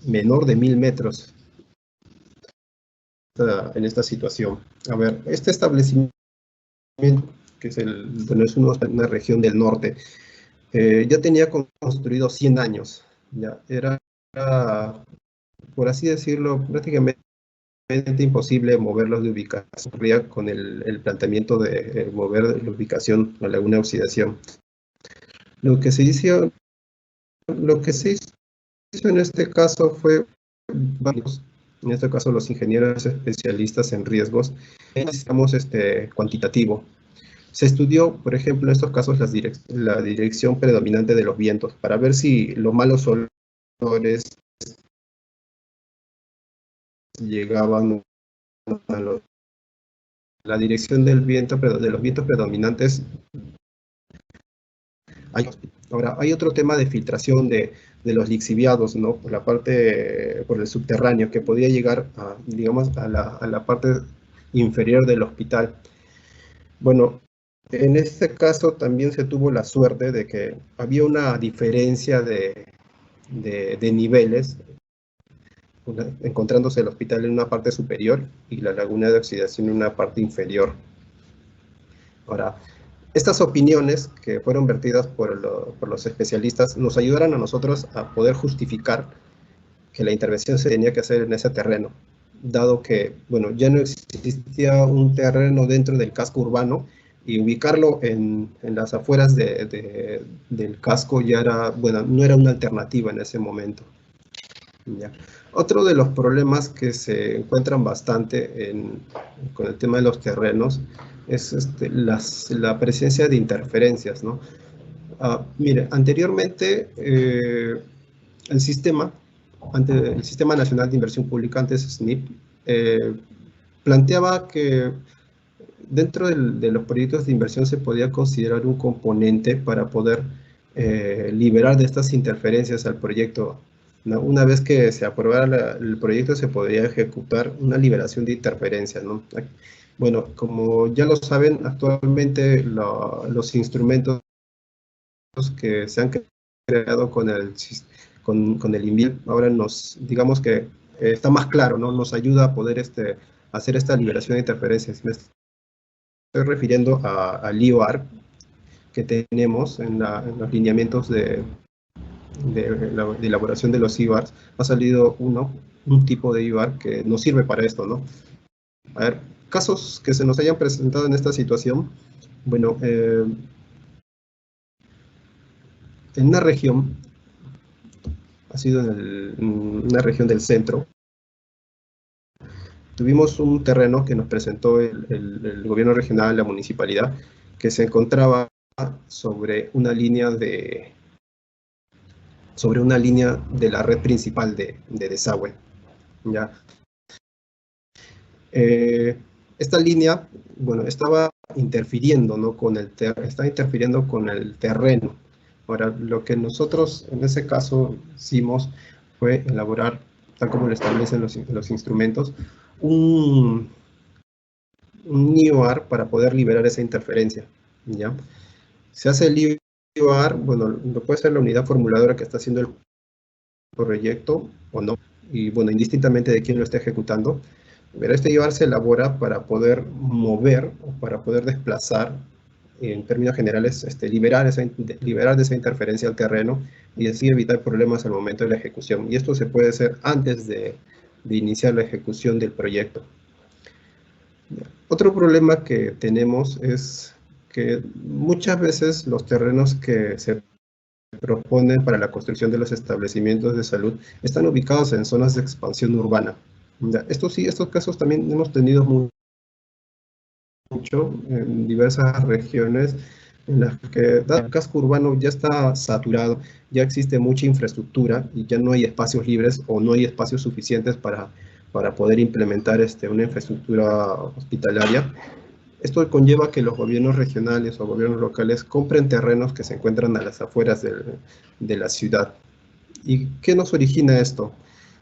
menor de 1000 metros en esta situación. A ver, este establecimiento, que es una región del norte, ya tenía construido 100 años. Ya era, por así decirlo, prácticamente imposible moverlos de ubicación con el planteamiento de mover la ubicación a la laguna de oxidación. Lo que se hizo en este caso fue, en este caso los ingenieros especialistas en riesgos, necesitamos cuantitativo. Se estudió, por ejemplo, en estos casos la dirección predominante de los vientos, para ver si los malos olores llegaban a la dirección del viento, de los vientos predominantes. Ahora, hay otro tema de filtración de los lixiviados, ¿no? Por la parte, por el subterráneo, que podía llegar a, digamos, a la parte inferior del hospital. Bueno, en este caso también se tuvo la suerte de que había una diferencia de niveles, encontrándose el hospital en una parte superior y la laguna de oxidación en una parte inferior. Ahora, estas opiniones que fueron vertidas por los especialistas nos ayudaron a nosotros a poder justificar que la intervención se tenía que hacer en ese terreno, dado que, bueno, ya no existía un terreno dentro del casco urbano y ubicarlo en las afueras del casco ya era, bueno, no era una alternativa en ese momento. ¿Ya? Otro de los problemas que se encuentran bastante con el tema de los terrenos es la presencia de interferencias, ¿no? Mire, anteriormente el Sistema Nacional de Inversión Pública, antes SNIP, planteaba que dentro de los proyectos de inversión se podía considerar un componente para poder liberar de estas interferencias al proyecto, ¿no? Una vez que se aprobara el proyecto se podría ejecutar una liberación de interferencias, ¿no? Bueno, como ya lo saben, actualmente los instrumentos que se han creado con el INVIEL, ahora digamos que está más claro, ¿no? Nos ayuda a poder hacer esta liberación de interferencias. Me estoy refiriendo al IOAR que tenemos en los lineamientos de elaboración de los IOARs. Ha salido un tipo de IOAR que nos sirve para esto, ¿no? A ver, casos que se nos hayan presentado en esta situación. Bueno, en una región, ha sido en una región del centro, tuvimos un terreno que nos presentó el gobierno regional, la municipalidad, que se encontraba sobre una línea de la red principal de desagüe, ¿ya? Esta línea, bueno, estaba interfiriendo, ¿no? Estaba interfiriendo con el terreno. Ahora, lo que nosotros en ese caso hicimos fue elaborar, tal como lo establecen los instrumentos, un IOAR para poder liberar esa interferencia, ¿ya? Se hace el IOAR, bueno, lo puede ser la unidad formuladora que está haciendo el proyecto o no, y bueno, indistintamente de quién lo esté ejecutando, pero este IOAR se elabora para poder mover o para poder desplazar, en términos generales, liberar de esa interferencia al terreno y así evitar problemas al momento de la ejecución. Y esto se puede hacer antes de iniciar la ejecución del proyecto. Otro problema que tenemos es que muchas veces los terrenos que se proponen para la construcción de los establecimientos de salud están ubicados en zonas de expansión urbana. Estos casos también hemos tenido mucho en diversas regiones en las que el casco urbano ya está saturado, ya existe mucha infraestructura y ya no hay espacios libres o no hay espacios suficientes para poder implementar una infraestructura hospitalaria. Esto conlleva que los gobiernos regionales o gobiernos locales compren terrenos que se encuentran a las afueras de la ciudad. ¿Y qué nos origina esto?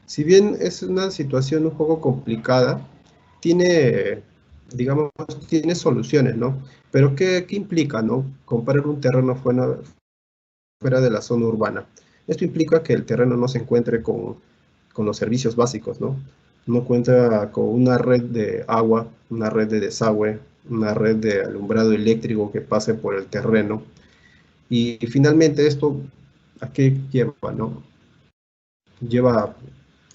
Si bien es una situación un poco complicada, tiene soluciones, ¿no? Pero ¿qué implica, no? Comprar un terreno fuera de la zona urbana. Esto implica que el terreno no se encuentre con los servicios básicos, ¿no? No cuenta con una red de agua, una red de desagüe, una red de alumbrado eléctrico que pase por el terreno. Y finalmente esto, ¿a qué lleva, no? Lleva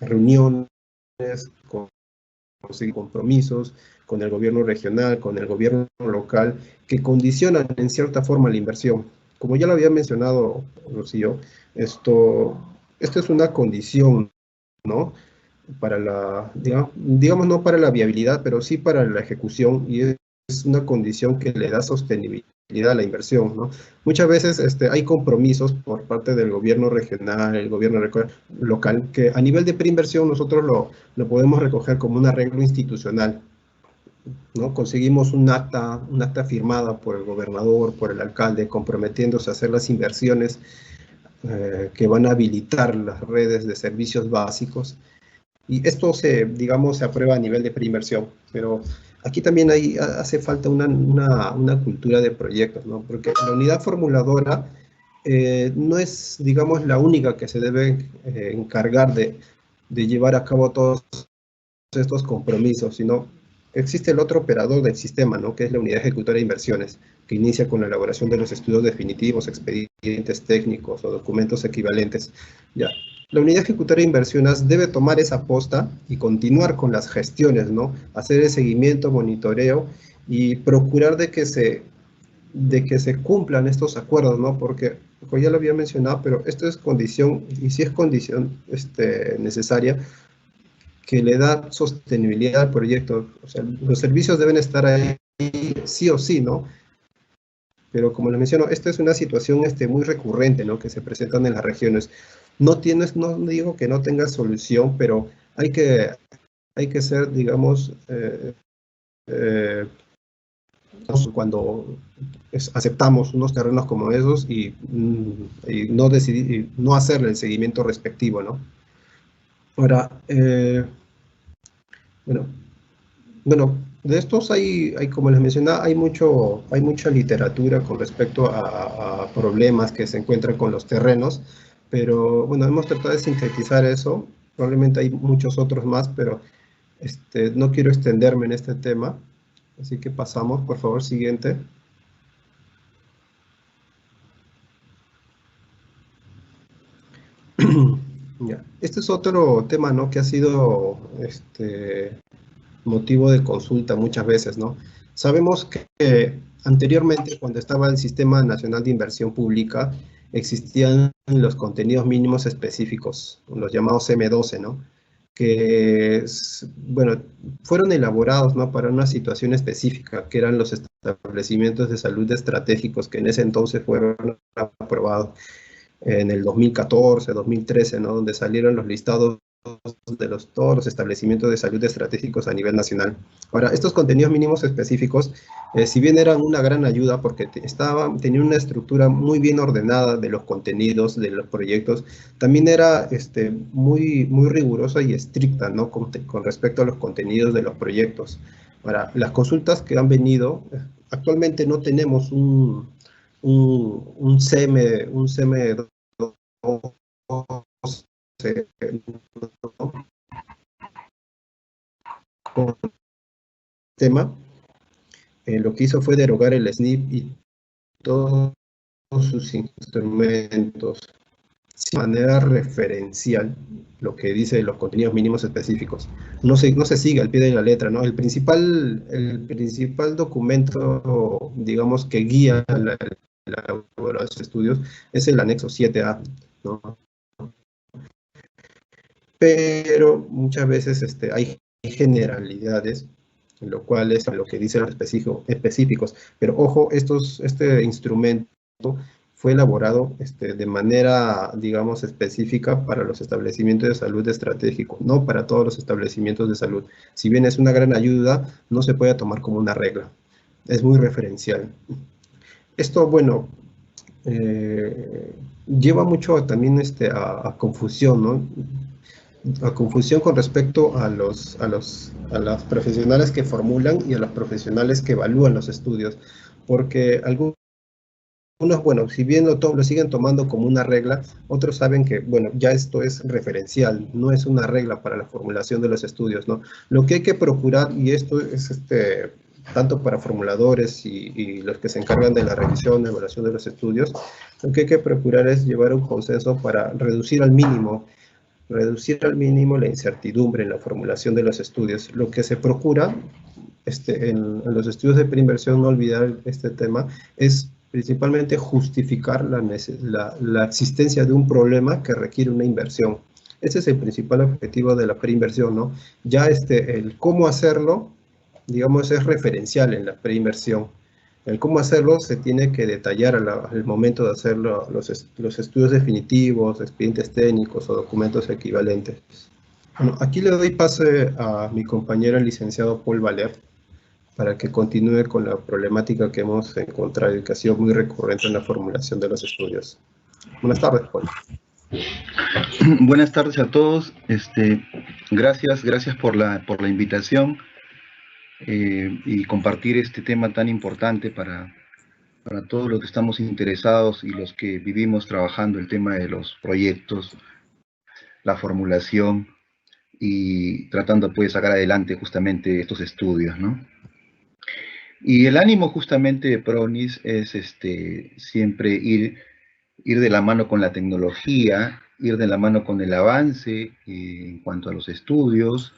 reuniones, conseguir compromisos con el gobierno regional, con el gobierno local, que condicionan en cierta forma la inversión. Como ya lo había mencionado Rocío, esto es una condición, ¿no? Para digamos no para la viabilidad, pero sí para la ejecución, y es una condición que le da sostenibilidad a la inversión, ¿no? Muchas veces hay compromisos por parte del gobierno regional, el gobierno local, que a nivel de preinversión nosotros lo podemos recoger como un arreglo institucional, ¿no? Conseguimos un acta firmada por el gobernador, por el alcalde, comprometiéndose a hacer las inversiones que van a habilitar las redes de servicios básicos. Y esto digamos, se aprueba a nivel de preinversión, pero aquí también hace falta una cultura de proyectos, ¿no? Porque la unidad formuladora no es, digamos, la única que se debe encargar de llevar a cabo todos estos compromisos, sino existe el otro operador del sistema, ¿no? Que es la unidad ejecutora de inversiones, que inicia con la elaboración de los estudios definitivos, expedientes técnicos o documentos equivalentes. Ya. La unidad ejecutora de inversiones debe tomar esa posta y continuar con las gestiones, ¿no? Hacer el seguimiento, monitoreo y procurar de que se cumplan estos acuerdos, ¿no? Porque, como ya lo había mencionado, pero esto es condición, y si es condición necesaria, que le da sostenibilidad al proyecto. O sea, los servicios deben estar ahí sí o sí, ¿no? Pero como les menciono, esta es una situación muy recurrente, ¿no? Que se presentan en las regiones. No digo que no tenga solución, pero hay que ser, digamos, cuando aceptamos unos terrenos como esos y no hacerle el seguimiento respectivo, ¿no? Ahora, bueno, de estos como les mencionaba, hay mucha literatura con respecto a problemas que se encuentran con los terrenos, pero bueno, hemos tratado de sintetizar eso. Probablemente hay muchos otros más, pero no quiero extenderme en este tema, así que pasamos, por favor, siguiente. Ya. Este es otro tema, ¿no? Que ha sido motivo de consulta muchas veces, ¿no? Sabemos que anteriormente, cuando estaba el Sistema Nacional de Inversión Pública, existían los contenidos mínimos específicos, los llamados M12, ¿no? Que, bueno, fueron elaborados, ¿no? Para una situación específica, que eran los establecimientos de salud estratégicos, que en ese entonces fueron aprobados en el 2014, 2013, ¿no? Donde salieron los listados de todos los establecimientos de salud estratégicos a nivel nacional. Ahora, estos contenidos mínimos específicos, si bien eran una gran ayuda porque tenían una estructura muy bien ordenada de los contenidos de los proyectos, también era muy rigurosa y estricta, ¿no? Con respecto a los contenidos de los proyectos. Ahora, las consultas que han venido, actualmente no tenemos un CM2 tema. Lo que hizo fue derogar el SNIP y todos sus instrumentos de manera referencial, lo que dice los contenidos mínimos específicos. No se sigue al pie de la letra, ¿no? El principal documento, digamos, que guía los estudios es el anexo 7A, ¿no? Pero muchas veces hay generalidades, lo cual es lo que dicen los específicos. Pero ojo, este instrumento fue elaborado de manera, digamos, específica para los establecimientos de salud estratégicos, no para todos los establecimientos de salud. Si bien es una gran ayuda, no se puede tomar como una regla. Es muy referencial. Esto, bueno, lleva mucho también a confusión, ¿no? A confusión con respecto a los profesionales que formulan y a los profesionales que evalúan los estudios, porque algunos, bueno, si bien lo siguen tomando como una regla, otros saben que, bueno, ya esto es referencial, no es una regla para la formulación de los estudios, ¿no? Lo que hay que procurar, y esto es tanto para formuladores y los que se encargan de la revisión, evaluación de los estudios, lo que hay que procurar es llevar un consenso para reducir al mínimo la incertidumbre en la formulación de los estudios. Lo que se procura en los estudios de preinversión, no olvidar este tema, es principalmente justificar la existencia de un problema que requiere una inversión. Ese es el principal objetivo de la preinversión, ¿no? Ya el cómo hacerlo, digamos, es referencial en la preinversión. El cómo hacerlo se tiene que detallar al momento de hacer los estudios definitivos, expedientes técnicos o documentos equivalentes. Bueno, aquí le doy pase a mi compañero el licenciado Paul Valer para que continúe con la problemática que hemos encontrado y que ha sido muy recurrente en la formulación de los estudios. Buenas tardes, Paul. Buenas tardes a todos. Gracias por la invitación y compartir este tema tan importante para todos los que estamos interesados y los que vivimos trabajando el tema de los proyectos, la formulación y tratando pues de sacar adelante justamente estos estudios, ¿no? Y el ánimo justamente de PRONIS es siempre ir de la mano con la tecnología, ir de la mano con el avance en cuanto a los estudios,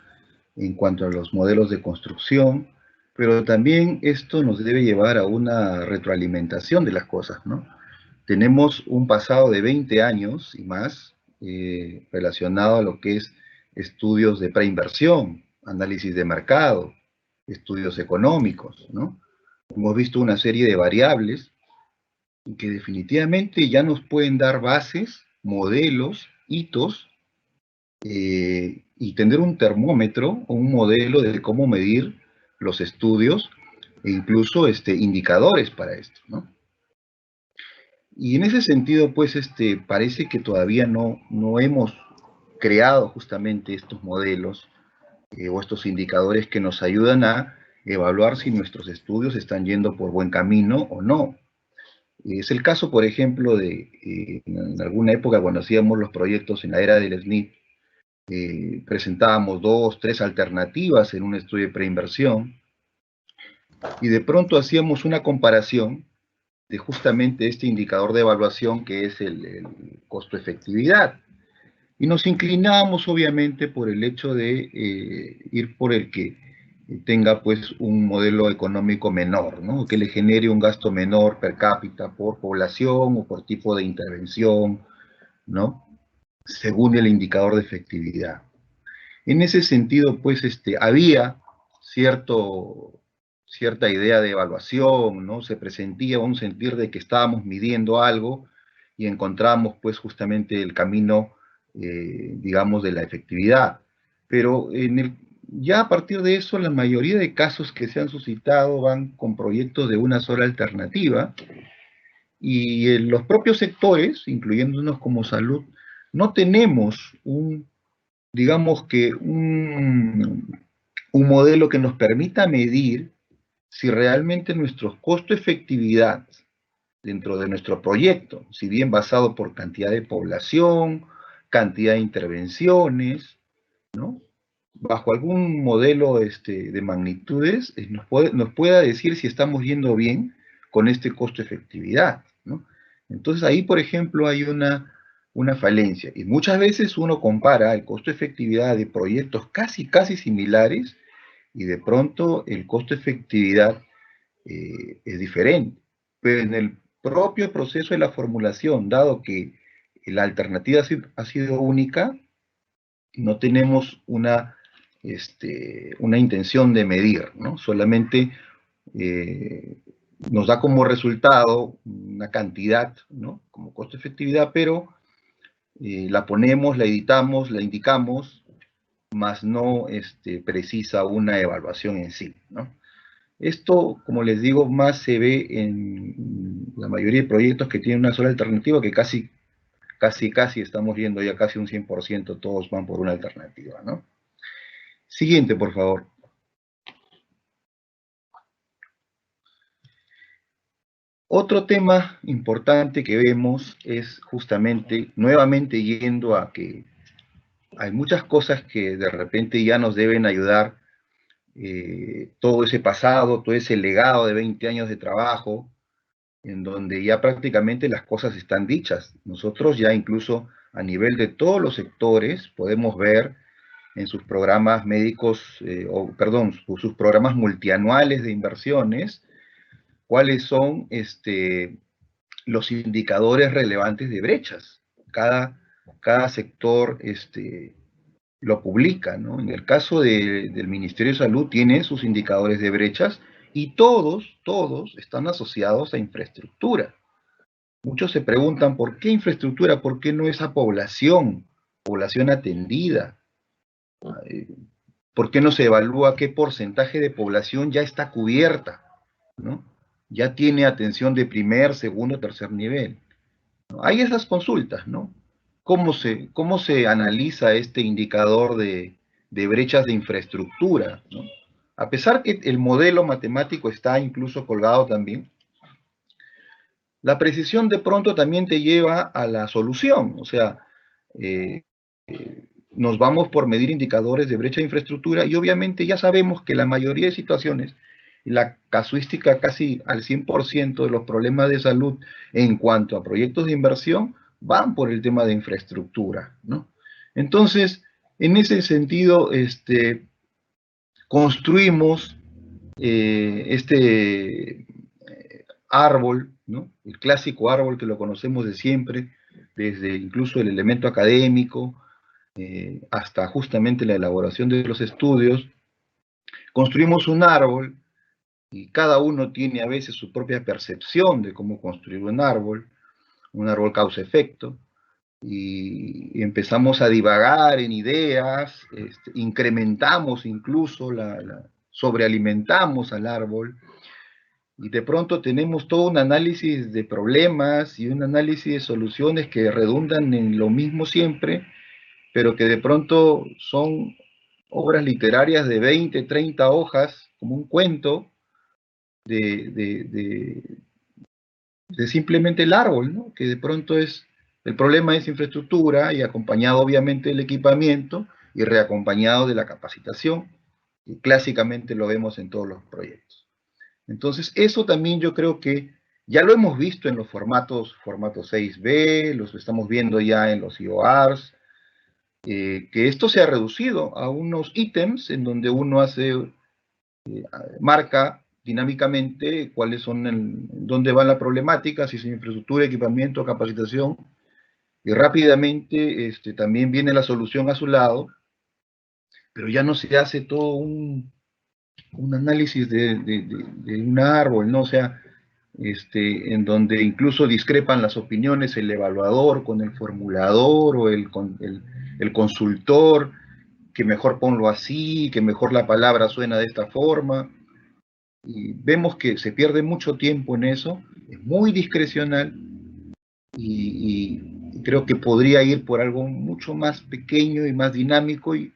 en cuanto a los modelos de construcción, pero también esto nos debe llevar a una retroalimentación de las cosas, ¿no? Tenemos un pasado de 20 años y más relacionado a lo que es estudios de preinversión, análisis de mercado, estudios económicos, ¿no? Hemos visto una serie de variables que definitivamente ya nos pueden dar bases, modelos, hitos, y tener un termómetro o un modelo de cómo medir los estudios e incluso indicadores para esto, ¿no? Y en ese sentido, pues, parece que todavía no hemos creado justamente estos modelos o estos indicadores que nos ayudan a evaluar si nuestros estudios están yendo por buen camino o no. Es el caso, por ejemplo, de en alguna época cuando hacíamos los proyectos en la era del SNIP, presentábamos 2, 3 alternativas en un estudio de preinversión y de pronto hacíamos una comparación de justamente este indicador de evaluación que es el costo-efectividad. Y nos inclinábamos obviamente por el hecho de ir por el que tenga pues un modelo económico menor, ¿no? Que le genere un gasto menor per cápita por población o por tipo de intervención, ¿no? Según el indicador de efectividad. En ese sentido, pues, había cierta idea de evaluación, ¿no? Se presentía un sentir de que estábamos midiendo algo y encontramos, pues, justamente el camino, digamos, de la efectividad. Pero ya a partir de eso, la mayoría de casos que se han suscitado van con proyectos de una sola alternativa y en los propios sectores, incluyéndonos como salud, no tenemos digamos que un modelo que nos permita medir si realmente nuestro costo-efectividad dentro de nuestro proyecto, si bien basado por cantidad de población, cantidad de intervenciones, ¿no? Bajo algún modelo de magnitudes, nos pueda decir si estamos yendo bien con este costo-efectividad, ¿no? Entonces ahí, por ejemplo, hay una falencia. Y muchas veces uno compara el costo-efectividad de proyectos casi similares y de pronto el costo-efectividad es diferente. Pero en el propio proceso de la formulación, dado que la alternativa ha sido única, no tenemos una intención de medir, ¿no? Solamente nos da como resultado una cantidad, ¿no? Como costo-efectividad, pero la ponemos, la editamos, la indicamos, más no precisa una evaluación en sí, ¿no? Esto, como les digo, más se ve en la mayoría de proyectos que tienen una sola alternativa, que casi estamos viendo ya casi un 100%, todos van por una alternativa, ¿no? Siguiente, por favor. Otro tema importante que vemos es justamente, nuevamente yendo a que hay muchas cosas que de repente ya nos deben ayudar, todo ese pasado, todo ese legado de 20 años de trabajo, en donde ya prácticamente las cosas están dichas. Nosotros ya incluso a nivel de todos los sectores podemos ver en sus programas médicos, sus programas multianuales de inversiones, cuáles son los indicadores relevantes de brechas. Cada sector lo publica, ¿no? En el caso del Ministerio de Salud tiene sus indicadores de brechas y todos están asociados a infraestructura. Muchos se preguntan, ¿por qué infraestructura? ¿Por qué no esa población atendida? ¿Por qué no se evalúa qué porcentaje de población ya está cubierta, ¿no? Ya tiene atención de primer, segundo, tercer nivel. Hay esas consultas, ¿no? ¿Cómo se analiza este indicador de brechas de infraestructura, ¿no? A pesar que el modelo matemático está incluso colgado también, la precisión de pronto también te lleva a la solución. O sea, nos vamos por medir indicadores de brecha de infraestructura y obviamente ya sabemos que la mayoría de situaciones, la casuística casi al 100% de los problemas de salud en cuanto a proyectos de inversión van por el tema de infraestructura, ¿no? Entonces, en ese sentido, construimos este árbol, ¿no? El clásico árbol que lo conocemos de siempre, desde incluso el elemento académico, hasta justamente la elaboración de los estudios. Construimos un árbol y cada uno tiene a veces su propia percepción de cómo construir un árbol causa-efecto, y empezamos a divagar en ideas, incrementamos incluso, sobrealimentamos al árbol, y de pronto tenemos todo un análisis de problemas y un análisis de soluciones que redundan en lo mismo siempre, pero que de pronto son obras literarias de 20, 30 hojas, como un cuento de simplemente el árbol, ¿no? Que de pronto el problema es infraestructura y acompañado obviamente del equipamiento y reacompañado de la capacitación, y clásicamente lo vemos en todos los proyectos. Entonces, eso también yo creo que ya lo hemos visto en los formato 6B, los estamos viendo ya en los IORs, que esto se ha reducido a unos ítems en donde uno marca dinámicamente cuáles son, dónde va la problemática, si es infraestructura, equipamiento, capacitación, y rápidamente también viene la solución a su lado, pero ya no se hace todo un análisis de un árbol, ¿no? O sea, en donde incluso discrepan las opiniones el evaluador con el formulador o el consultor, que mejor ponlo así, que mejor la palabra suena de esta forma, y vemos que se pierde mucho tiempo en eso, es muy discrecional, y creo que podría ir por algo mucho más pequeño y más dinámico, y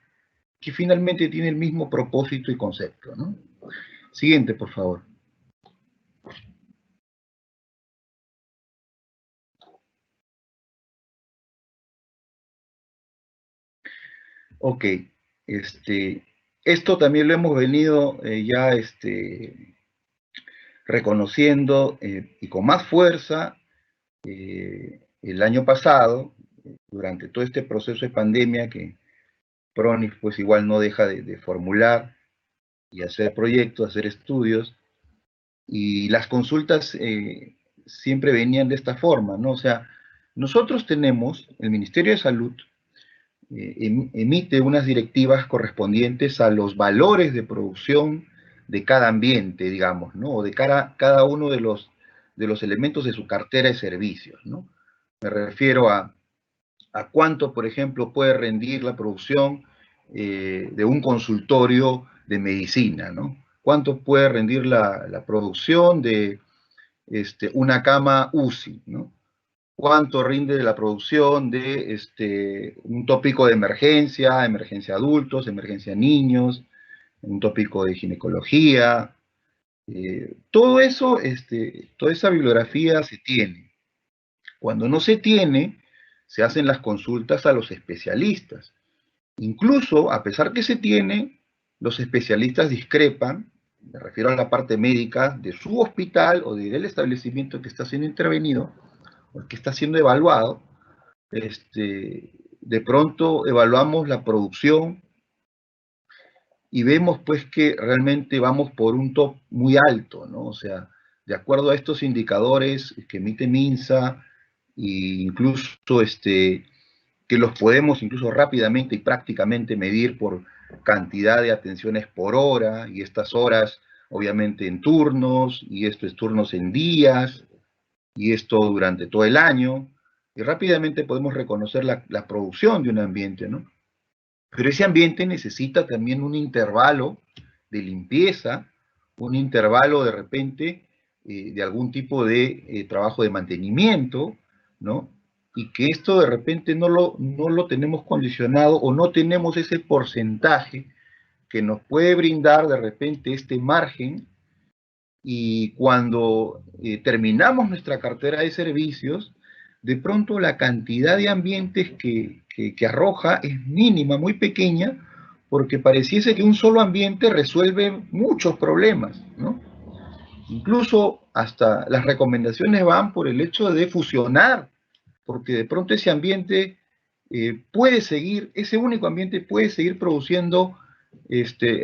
que finalmente tiene el mismo propósito y concepto, ¿no? Siguiente, por favor. Ok, esto también lo hemos venido ya reconociendo y con más fuerza el año pasado, durante todo este proceso de pandemia que PRONIF pues igual no deja de formular y hacer proyectos, hacer estudios, y las consultas siempre venían de esta forma, ¿no? O sea, nosotros tenemos, el Ministerio de Salud emite unas directivas correspondientes a los valores de producción de cada ambiente, digamos, ¿no? O de cada uno de los elementos de su cartera de servicios, ¿no? Me refiero a cuánto, por ejemplo, puede rendir la producción de un consultorio de medicina, ¿no? Cuánto puede rendir la producción de una cama UCI, ¿no? Cuánto rinde la producción de un tópico de emergencia adultos, emergencia niños, un tópico de ginecología. Todo eso, toda esa bibliografía se tiene. Cuando no se tiene, se hacen las consultas a los especialistas. Incluso, a pesar que se tiene, los especialistas discrepan, me refiero a la parte médica, de su hospital o del establecimiento que está siendo intervenido, o que está siendo evaluado. De pronto evaluamos la producción y vemos pues que realmente vamos por un top muy alto, ¿no? O sea, de acuerdo a estos indicadores que emite MINSA, e incluso que los podemos incluso rápidamente y prácticamente medir por cantidad de atenciones por hora, y estas horas obviamente en turnos, y estos turnos en días, y esto durante todo el año, y rápidamente podemos reconocer la producción de un ambiente, ¿no? Pero ese ambiente necesita también un intervalo de limpieza, un intervalo de repente de algún tipo de trabajo de mantenimiento, ¿no? Y que esto de repente no lo tenemos condicionado o no tenemos ese porcentaje que nos puede brindar de repente este margen, y cuando terminamos nuestra cartera de servicios, de pronto la cantidad de ambientes que arroja es mínima, muy pequeña, porque pareciese que un solo ambiente resuelve muchos problemas, ¿no? Incluso hasta las recomendaciones van por el hecho de fusionar, porque de pronto ese ambiente puede seguir, ese único ambiente puede seguir produciendo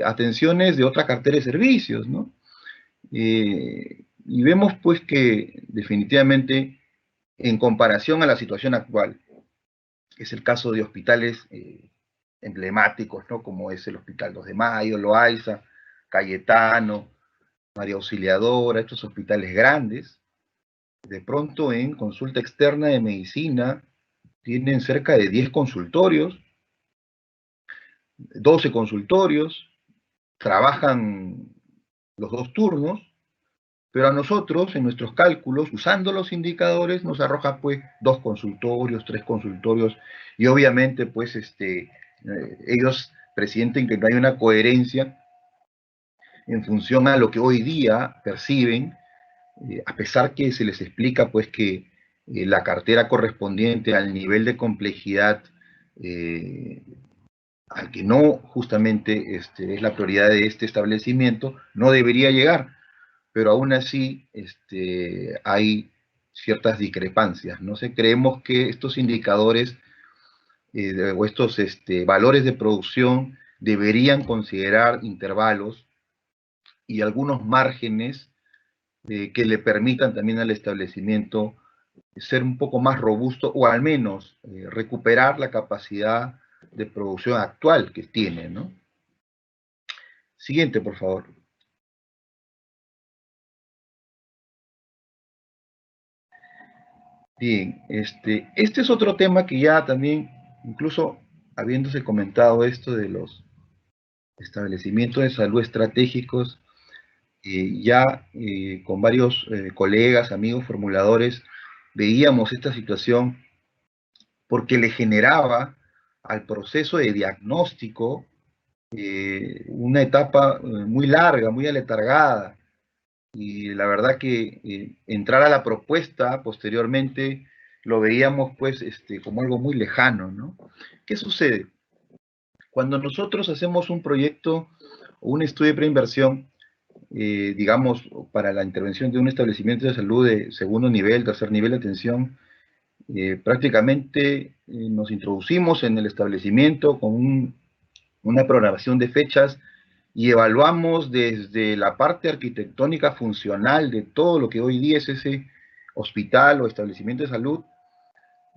atenciones de otra cartera de servicios, ¿no? Y vemos pues que definitivamente en comparación a la situación actual, que es el caso de hospitales emblemáticos, ¿no? Como es el Hospital 2 de Mayo, Loaiza, Cayetano, María Auxiliadora, estos hospitales grandes, de pronto en consulta externa de medicina tienen cerca de 10 consultorios, 12 consultorios, trabajan los 2 turnos, pero a nosotros, en nuestros cálculos, usando los indicadores, nos arroja pues 2 consultorios, 3 consultorios, y obviamente pues ellos presienten que no hay una coherencia en función a lo que hoy día perciben, a pesar que se les explica pues que la cartera correspondiente al nivel de complejidad al que no justamente es la prioridad de este establecimiento, no debería llegar, pero aún así hay ciertas discrepancias, ¿no? Creemos que estos indicadores o estos valores de producción deberían considerar intervalos y algunos márgenes que le permitan también al establecimiento ser un poco más robusto o al menos recuperar la capacidad de producción actual que tiene, ¿no? Siguiente, por favor. Bien, este es otro tema que ya también, incluso habiéndose comentado esto de los establecimientos de salud estratégicos, ya con varios colegas, amigos, formuladores, veíamos esta situación porque le generaba al proceso de diagnóstico una etapa muy larga, muy aletargada, y la verdad que entrar a la propuesta posteriormente lo veíamos pues como algo muy lejano, ¿no? ¿Qué sucede? Cuando nosotros hacemos un proyecto o un estudio de preinversión, digamos, para la intervención de un establecimiento de salud de segundo nivel, tercer nivel de atención, prácticamente nos introducimos en el establecimiento con una programación de fechas y evaluamos desde la parte arquitectónica funcional de todo lo que hoy día es ese hospital o establecimiento de salud,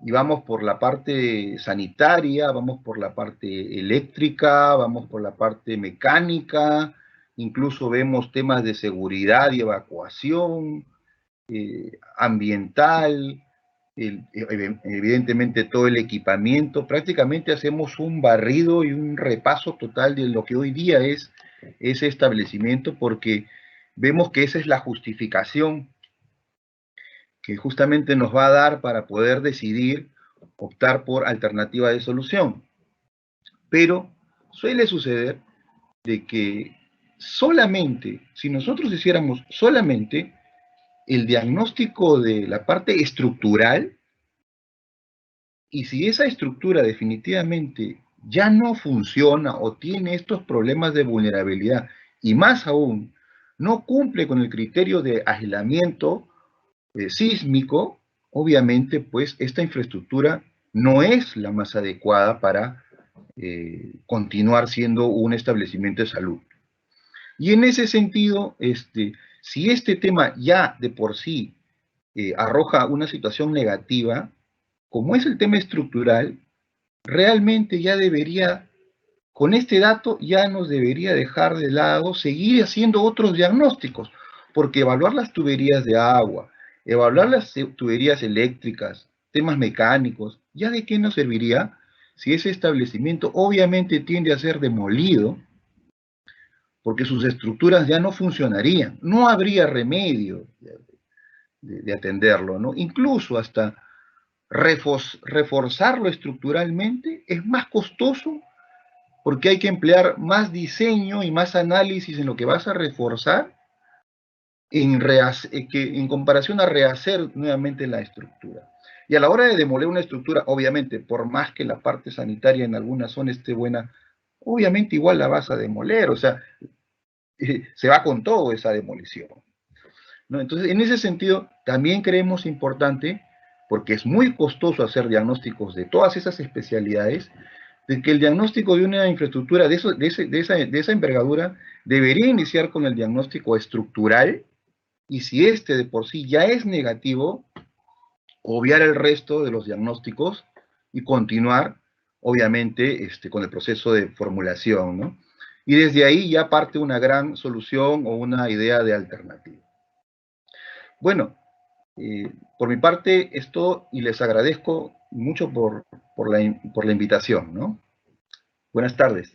y vamos por la parte sanitaria, vamos por la parte eléctrica, vamos por la parte mecánica, incluso vemos temas de seguridad y evacuación, ambiental, evidentemente todo el equipamiento. Prácticamente hacemos un barrido y un repaso total de lo que hoy día es ese establecimiento, porque vemos que esa es la justificación que justamente nos va a dar para poder decidir optar por alternativa de solución. Pero suele suceder de que solamente, si nosotros hiciéramos solamente el diagnóstico de la parte estructural, y si esa estructura definitivamente ya no funciona o tiene estos problemas de vulnerabilidad, y más aún, no cumple con el criterio de aislamiento sísmico, obviamente, pues esta infraestructura no es la más adecuada para continuar siendo un establecimiento de salud. Y en ese sentido, si este tema ya de por sí arroja una situación negativa, como es el tema estructural, realmente ya debería, con este dato ya nos debería dejar de lado seguir haciendo otros diagnósticos, porque evaluar las tuberías de agua, evaluar las tuberías eléctricas, temas mecánicos, ¿ya de qué nos serviría si ese establecimiento obviamente tiende a ser demolido? Porque sus estructuras ya no funcionarían, no habría remedio de atenderlo, ¿no? Incluso hasta reforzarlo estructuralmente es más costoso porque hay que emplear más diseño y más análisis en lo que vas a reforzar en comparación a rehacer nuevamente la estructura. Y a la hora de demoler una estructura, obviamente, por más que la parte sanitaria en alguna zona esté buena, obviamente igual la vas a demoler, o sea, se va con todo esa demolición, ¿no? Entonces, en ese sentido, también creemos importante, porque es muy costoso hacer diagnósticos de todas esas especialidades, de que el diagnóstico de una infraestructura de esa envergadura debería iniciar con el diagnóstico estructural, y si este de por sí ya es negativo, obviar el resto de los diagnósticos y continuar, obviamente, con el proceso de formulación, ¿no? Y desde ahí ya parte una gran solución o una idea de alternativa. Bueno, por mi parte es todo y les agradezco mucho por la invitación, ¿no? Buenas tardes.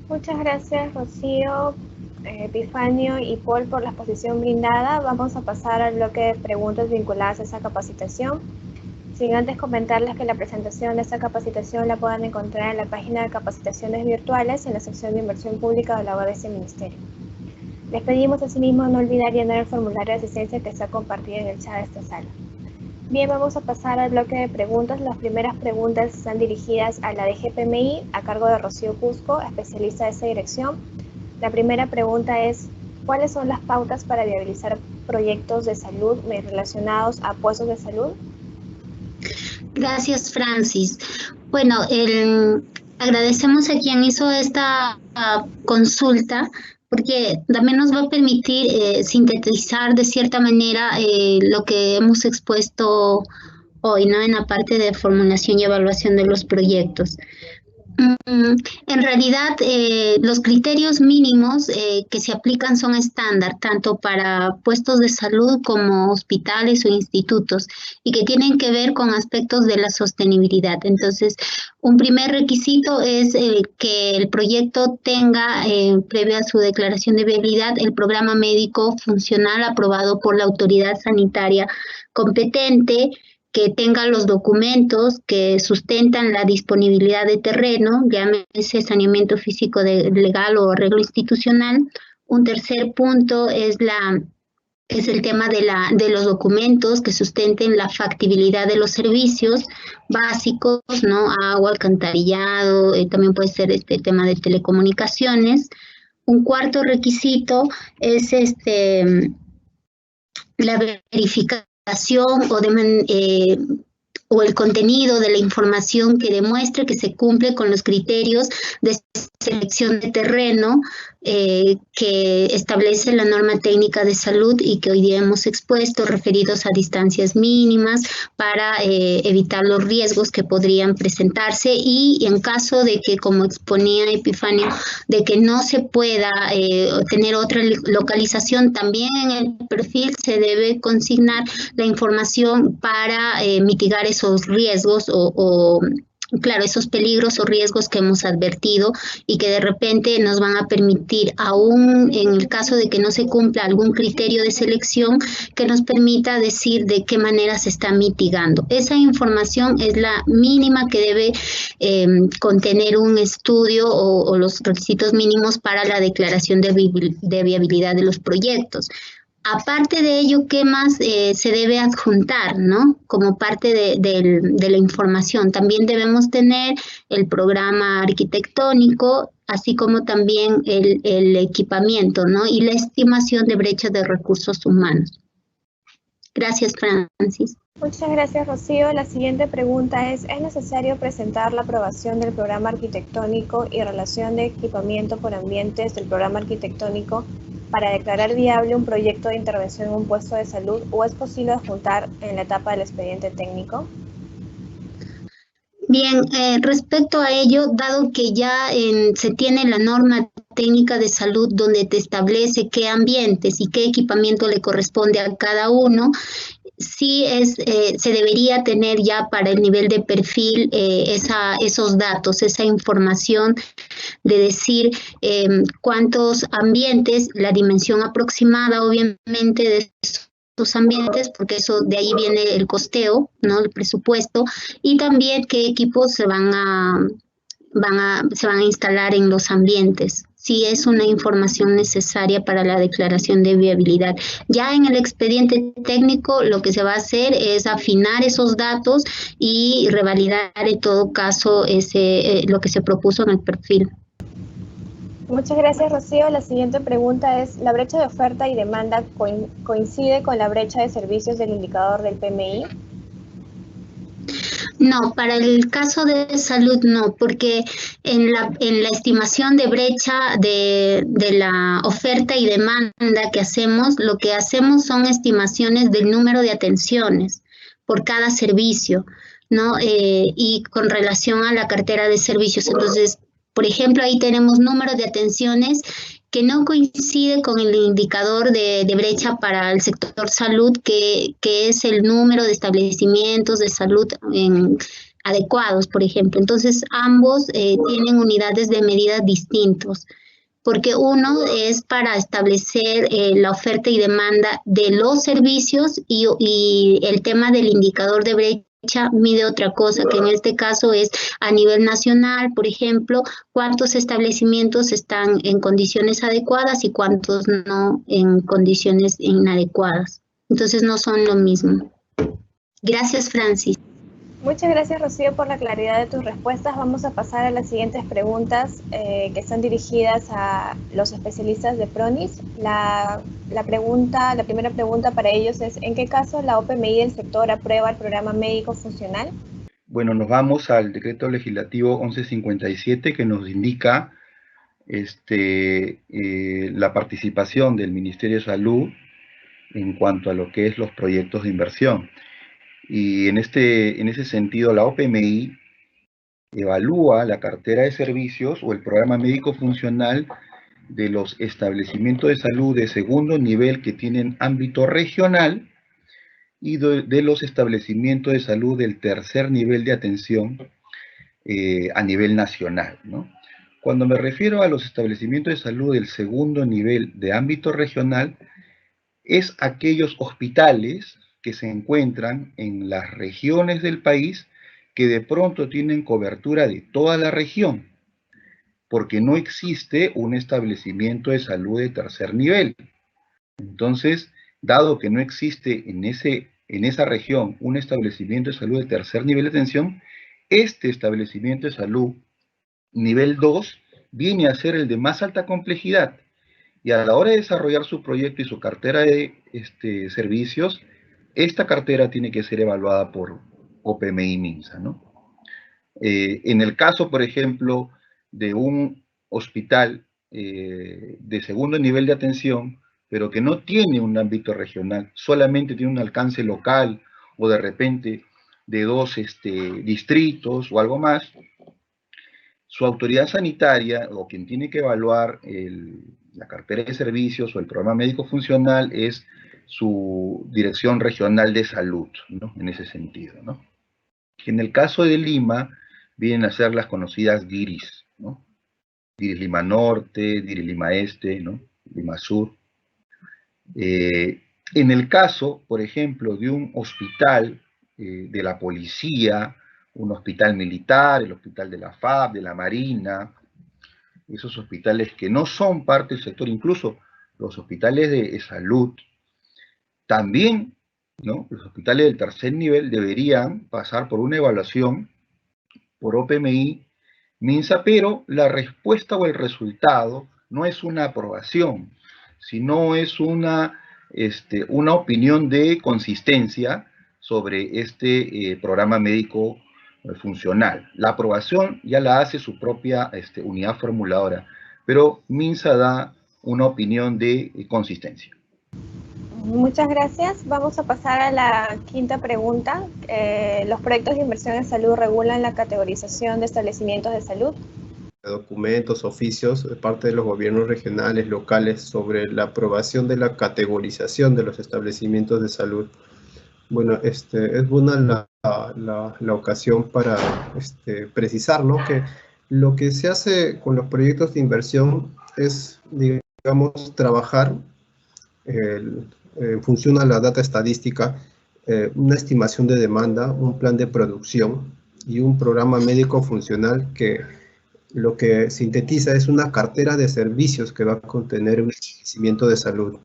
Muchas gracias, Rocío, Epifanio y Paul por la exposición brindada. Vamos a pasar al bloque de preguntas vinculadas a esa capacitación. Sin antes comentarles que la presentación de esta capacitación la puedan encontrar en la página de capacitaciones virtuales en la sección de inversión pública de la web de este ministerio. Les pedimos asimismo no olvidar llenar el formulario de asistencia que está compartido en el chat de esta sala. Bien, vamos a pasar al bloque de preguntas. Las primeras preguntas están dirigidas a la DGPMI, a cargo de Rocío Cusco, especialista de esa dirección. La primera pregunta es, ¿cuáles son las pautas para viabilizar proyectos de salud relacionados a puestos de salud? Gracias, Francis. Bueno, agradecemos a quien hizo esta consulta, porque también nos va a permitir sintetizar de cierta manera lo que hemos expuesto hoy, ¿no? En la parte de formulación y evaluación de los proyectos. En realidad, los criterios mínimos que se aplican son estándar, tanto para puestos de salud como hospitales o institutos, y que tienen que ver con aspectos de la sostenibilidad. Entonces, un primer requisito es que el proyecto tenga, previo a su declaración de viabilidad, el programa médico funcional aprobado por la autoridad sanitaria competente, que tenga los documentos que sustentan la disponibilidad de terreno, llámese saneamiento físico legal o arreglo institucional. Un tercer punto es el tema de los documentos que sustenten la factibilidad de los servicios básicos, ¿no? Agua, alcantarillado, también puede ser el tema de telecomunicaciones. Un cuarto requisito es la verificación o el contenido de la información que demuestre que se cumple con los criterios de selección de terreno que establece la norma técnica de salud y que hoy día hemos expuesto, referidos a distancias mínimas para evitar los riesgos que podrían presentarse, y en caso de que, como exponía Epifanio, de que no se pueda tener otra localización, también en el perfil se debe consignar la información para mitigar esos riesgos claro, esos peligros o riesgos que hemos advertido y que de repente nos van a permitir, aún en el caso de que no se cumpla algún criterio de selección, que nos permita decir de qué manera se está mitigando. Esa información es la mínima que debe contener un estudio o los requisitos mínimos para la declaración de viabilidad de los proyectos. Aparte de ello, ¿qué más se debe adjuntar, ¿no? Como parte de la información? También debemos tener el programa arquitectónico, así como también el equipamiento, ¿no? Y la estimación de brecha de recursos humanos. Gracias, Francis. Muchas gracias, Rocío. La siguiente pregunta es necesario presentar la aprobación del programa arquitectónico y relación de equipamiento por ambientes del programa arquitectónico para declarar viable un proyecto de intervención en un puesto de salud, o es posible adjuntar en la etapa del expediente técnico? Bien, respecto a ello, dado que ya se tiene la norma técnica de salud donde te establece qué ambientes y qué equipamiento le corresponde a cada uno, sí se debería tener ya para el nivel de perfil esos datos, esa información de decir cuántos ambientes, la dimensión aproximada obviamente de los ambientes, porque eso de ahí viene el costeo, ¿no? El presupuesto, y también qué equipos se van a instalar en los ambientes. Sí, es una información necesaria para la declaración de viabilidad. Ya en el expediente técnico lo que se va a hacer es afinar esos datos y revalidar en todo caso lo que se propuso en el perfil. Muchas gracias, Rocío. La siguiente pregunta es, ¿la brecha de oferta y demanda coincide con la brecha de servicios del indicador del PMI? No, para el caso de salud no, porque en la estimación de brecha de la oferta y demanda que hacemos, lo que hacemos son estimaciones del número de atenciones por cada servicio, ¿no? Y con relación a la cartera de servicios. Entonces, por ejemplo, ahí tenemos número de atenciones que no coincide con el indicador de brecha para el sector salud, que es el número de establecimientos de salud adecuados, por ejemplo. Entonces, ambos tienen unidades de medida distintos, porque uno es para establecer la oferta y demanda de los servicios y el tema del indicador de brecha mide otra cosa, que en este caso es a nivel nacional, por ejemplo, cuántos establecimientos están en condiciones adecuadas y cuántos no en condiciones inadecuadas. Entonces no son lo mismo. Gracias, Francis. Muchas gracias, Rocío, por la claridad de tus respuestas. Vamos a pasar a las siguientes preguntas que están dirigidas a los especialistas de PRONIS. La primera pregunta para ellos es, ¿en qué caso la OPMI del sector aprueba el programa médico funcional? Bueno, nos vamos al decreto legislativo 1157 que nos indica la participación del Ministerio de Salud en cuanto a lo que es los proyectos de inversión. Y en ese sentido, la OPMI evalúa la cartera de servicios o el programa médico funcional de los establecimientos de salud de segundo nivel que tienen ámbito regional y de los establecimientos de salud del tercer nivel de atención a nivel nacional, ¿no? Cuando me refiero a los establecimientos de salud del segundo nivel de ámbito regional, es aquellos hospitales que se encuentran en las regiones del país que de pronto tienen cobertura de toda la región, porque no existe un establecimiento de salud de tercer nivel. Entonces, dado que no existe en esa región un establecimiento de salud de tercer nivel de atención, este establecimiento de salud nivel 2 viene a ser el de más alta complejidad. Y a la hora de desarrollar su proyecto y su cartera de servicios, esta cartera tiene que ser evaluada por OPMI Minsa, ¿no? En el caso, por ejemplo, de un hospital de segundo nivel de atención, pero que no tiene un ámbito regional, solamente tiene un alcance local o de repente de 2 distritos o algo más, su autoridad sanitaria o quien tiene que evaluar la cartera de servicios o el programa médico funcional es su Dirección Regional de Salud, ¿no? En ese sentido, ¿no? En el caso de Lima, vienen a ser las conocidas DIRIS, ¿no? DIRIS Lima Norte, DIRIS Lima Este, ¿no? Lima Sur. En el caso, por ejemplo, de un hospital de la policía, un hospital militar, el hospital de la FAB, de la Marina, esos hospitales que no son parte del sector, incluso los hospitales de salud, también, ¿no? Los hospitales del tercer nivel deberían pasar por una evaluación por OPMI Minsa, pero la respuesta o el resultado no es una aprobación, sino es una opinión de consistencia sobre este programa médico funcional. La aprobación ya la hace su propia unidad formuladora, pero Minsa da una opinión de consistencia. Muchas gracias. Vamos a pasar a la quinta pregunta. ¿Los proyectos de inversión en salud regulan la categorización de establecimientos de salud? Documentos, oficios de parte de los gobiernos regionales, locales, sobre la aprobación de la categorización de los establecimientos de salud. Bueno, es buena la ocasión para precisar, ¿no? Que lo que se hace con los proyectos de inversión es, digamos, trabajar funciona la data estadística, una estimación de demanda, un plan de producción y un programa médico funcional que lo que sintetiza es una cartera de servicios que va a contener un establecimiento de salud.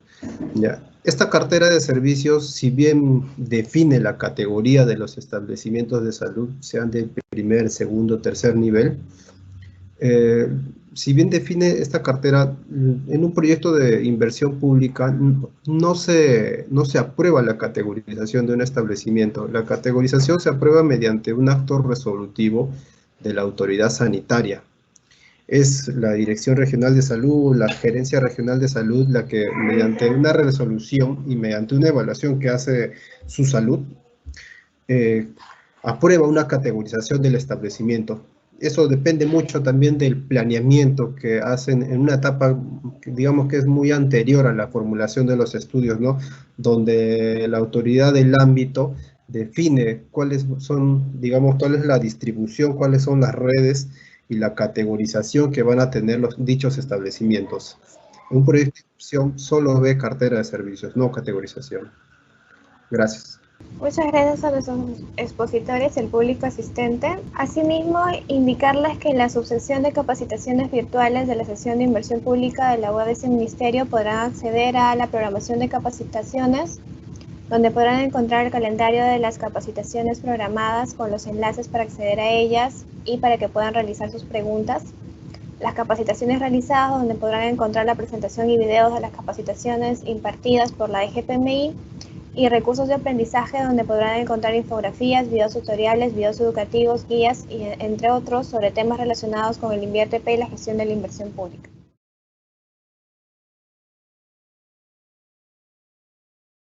¿Ya? Esta cartera de servicios, si bien define la categoría de los establecimientos de salud, sean de primer, segundo, tercer nivel, si bien define esta cartera, en un proyecto de inversión pública no se aprueba la categorización de un establecimiento. La categorización se aprueba mediante un acto resolutivo de la autoridad sanitaria. Es la Dirección Regional de Salud, la Gerencia Regional de Salud, la que mediante una resolución y mediante una evaluación que hace su salud, aprueba una categorización del establecimiento. Eso depende mucho también del planeamiento que hacen en una etapa, digamos que es muy anterior a la formulación de los estudios, ¿no? Donde la autoridad del ámbito define cuáles son, digamos, cuál es la distribución, cuáles son las redes y la categorización que van a tener dichos establecimientos. Un proyecto de inversión solo ve cartera de servicios, no categorización. Gracias. Muchas gracias a nuestros expositores y el público asistente. Asimismo, indicarles que en la subsección de capacitaciones virtuales de la sección de inversión pública de la web de ese ministerio podrán acceder a la programación de capacitaciones, donde podrán encontrar el calendario de las capacitaciones programadas con los enlaces para acceder a ellas y para que puedan realizar sus preguntas. Las capacitaciones realizadas, donde podrán encontrar la presentación y videos de las capacitaciones impartidas por la DGPMI, y recursos de aprendizaje, donde podrán encontrar infografías, videos tutoriales, videos educativos, guías y entre otros sobre temas relacionados con el INVIERTE-P y la gestión de la inversión pública.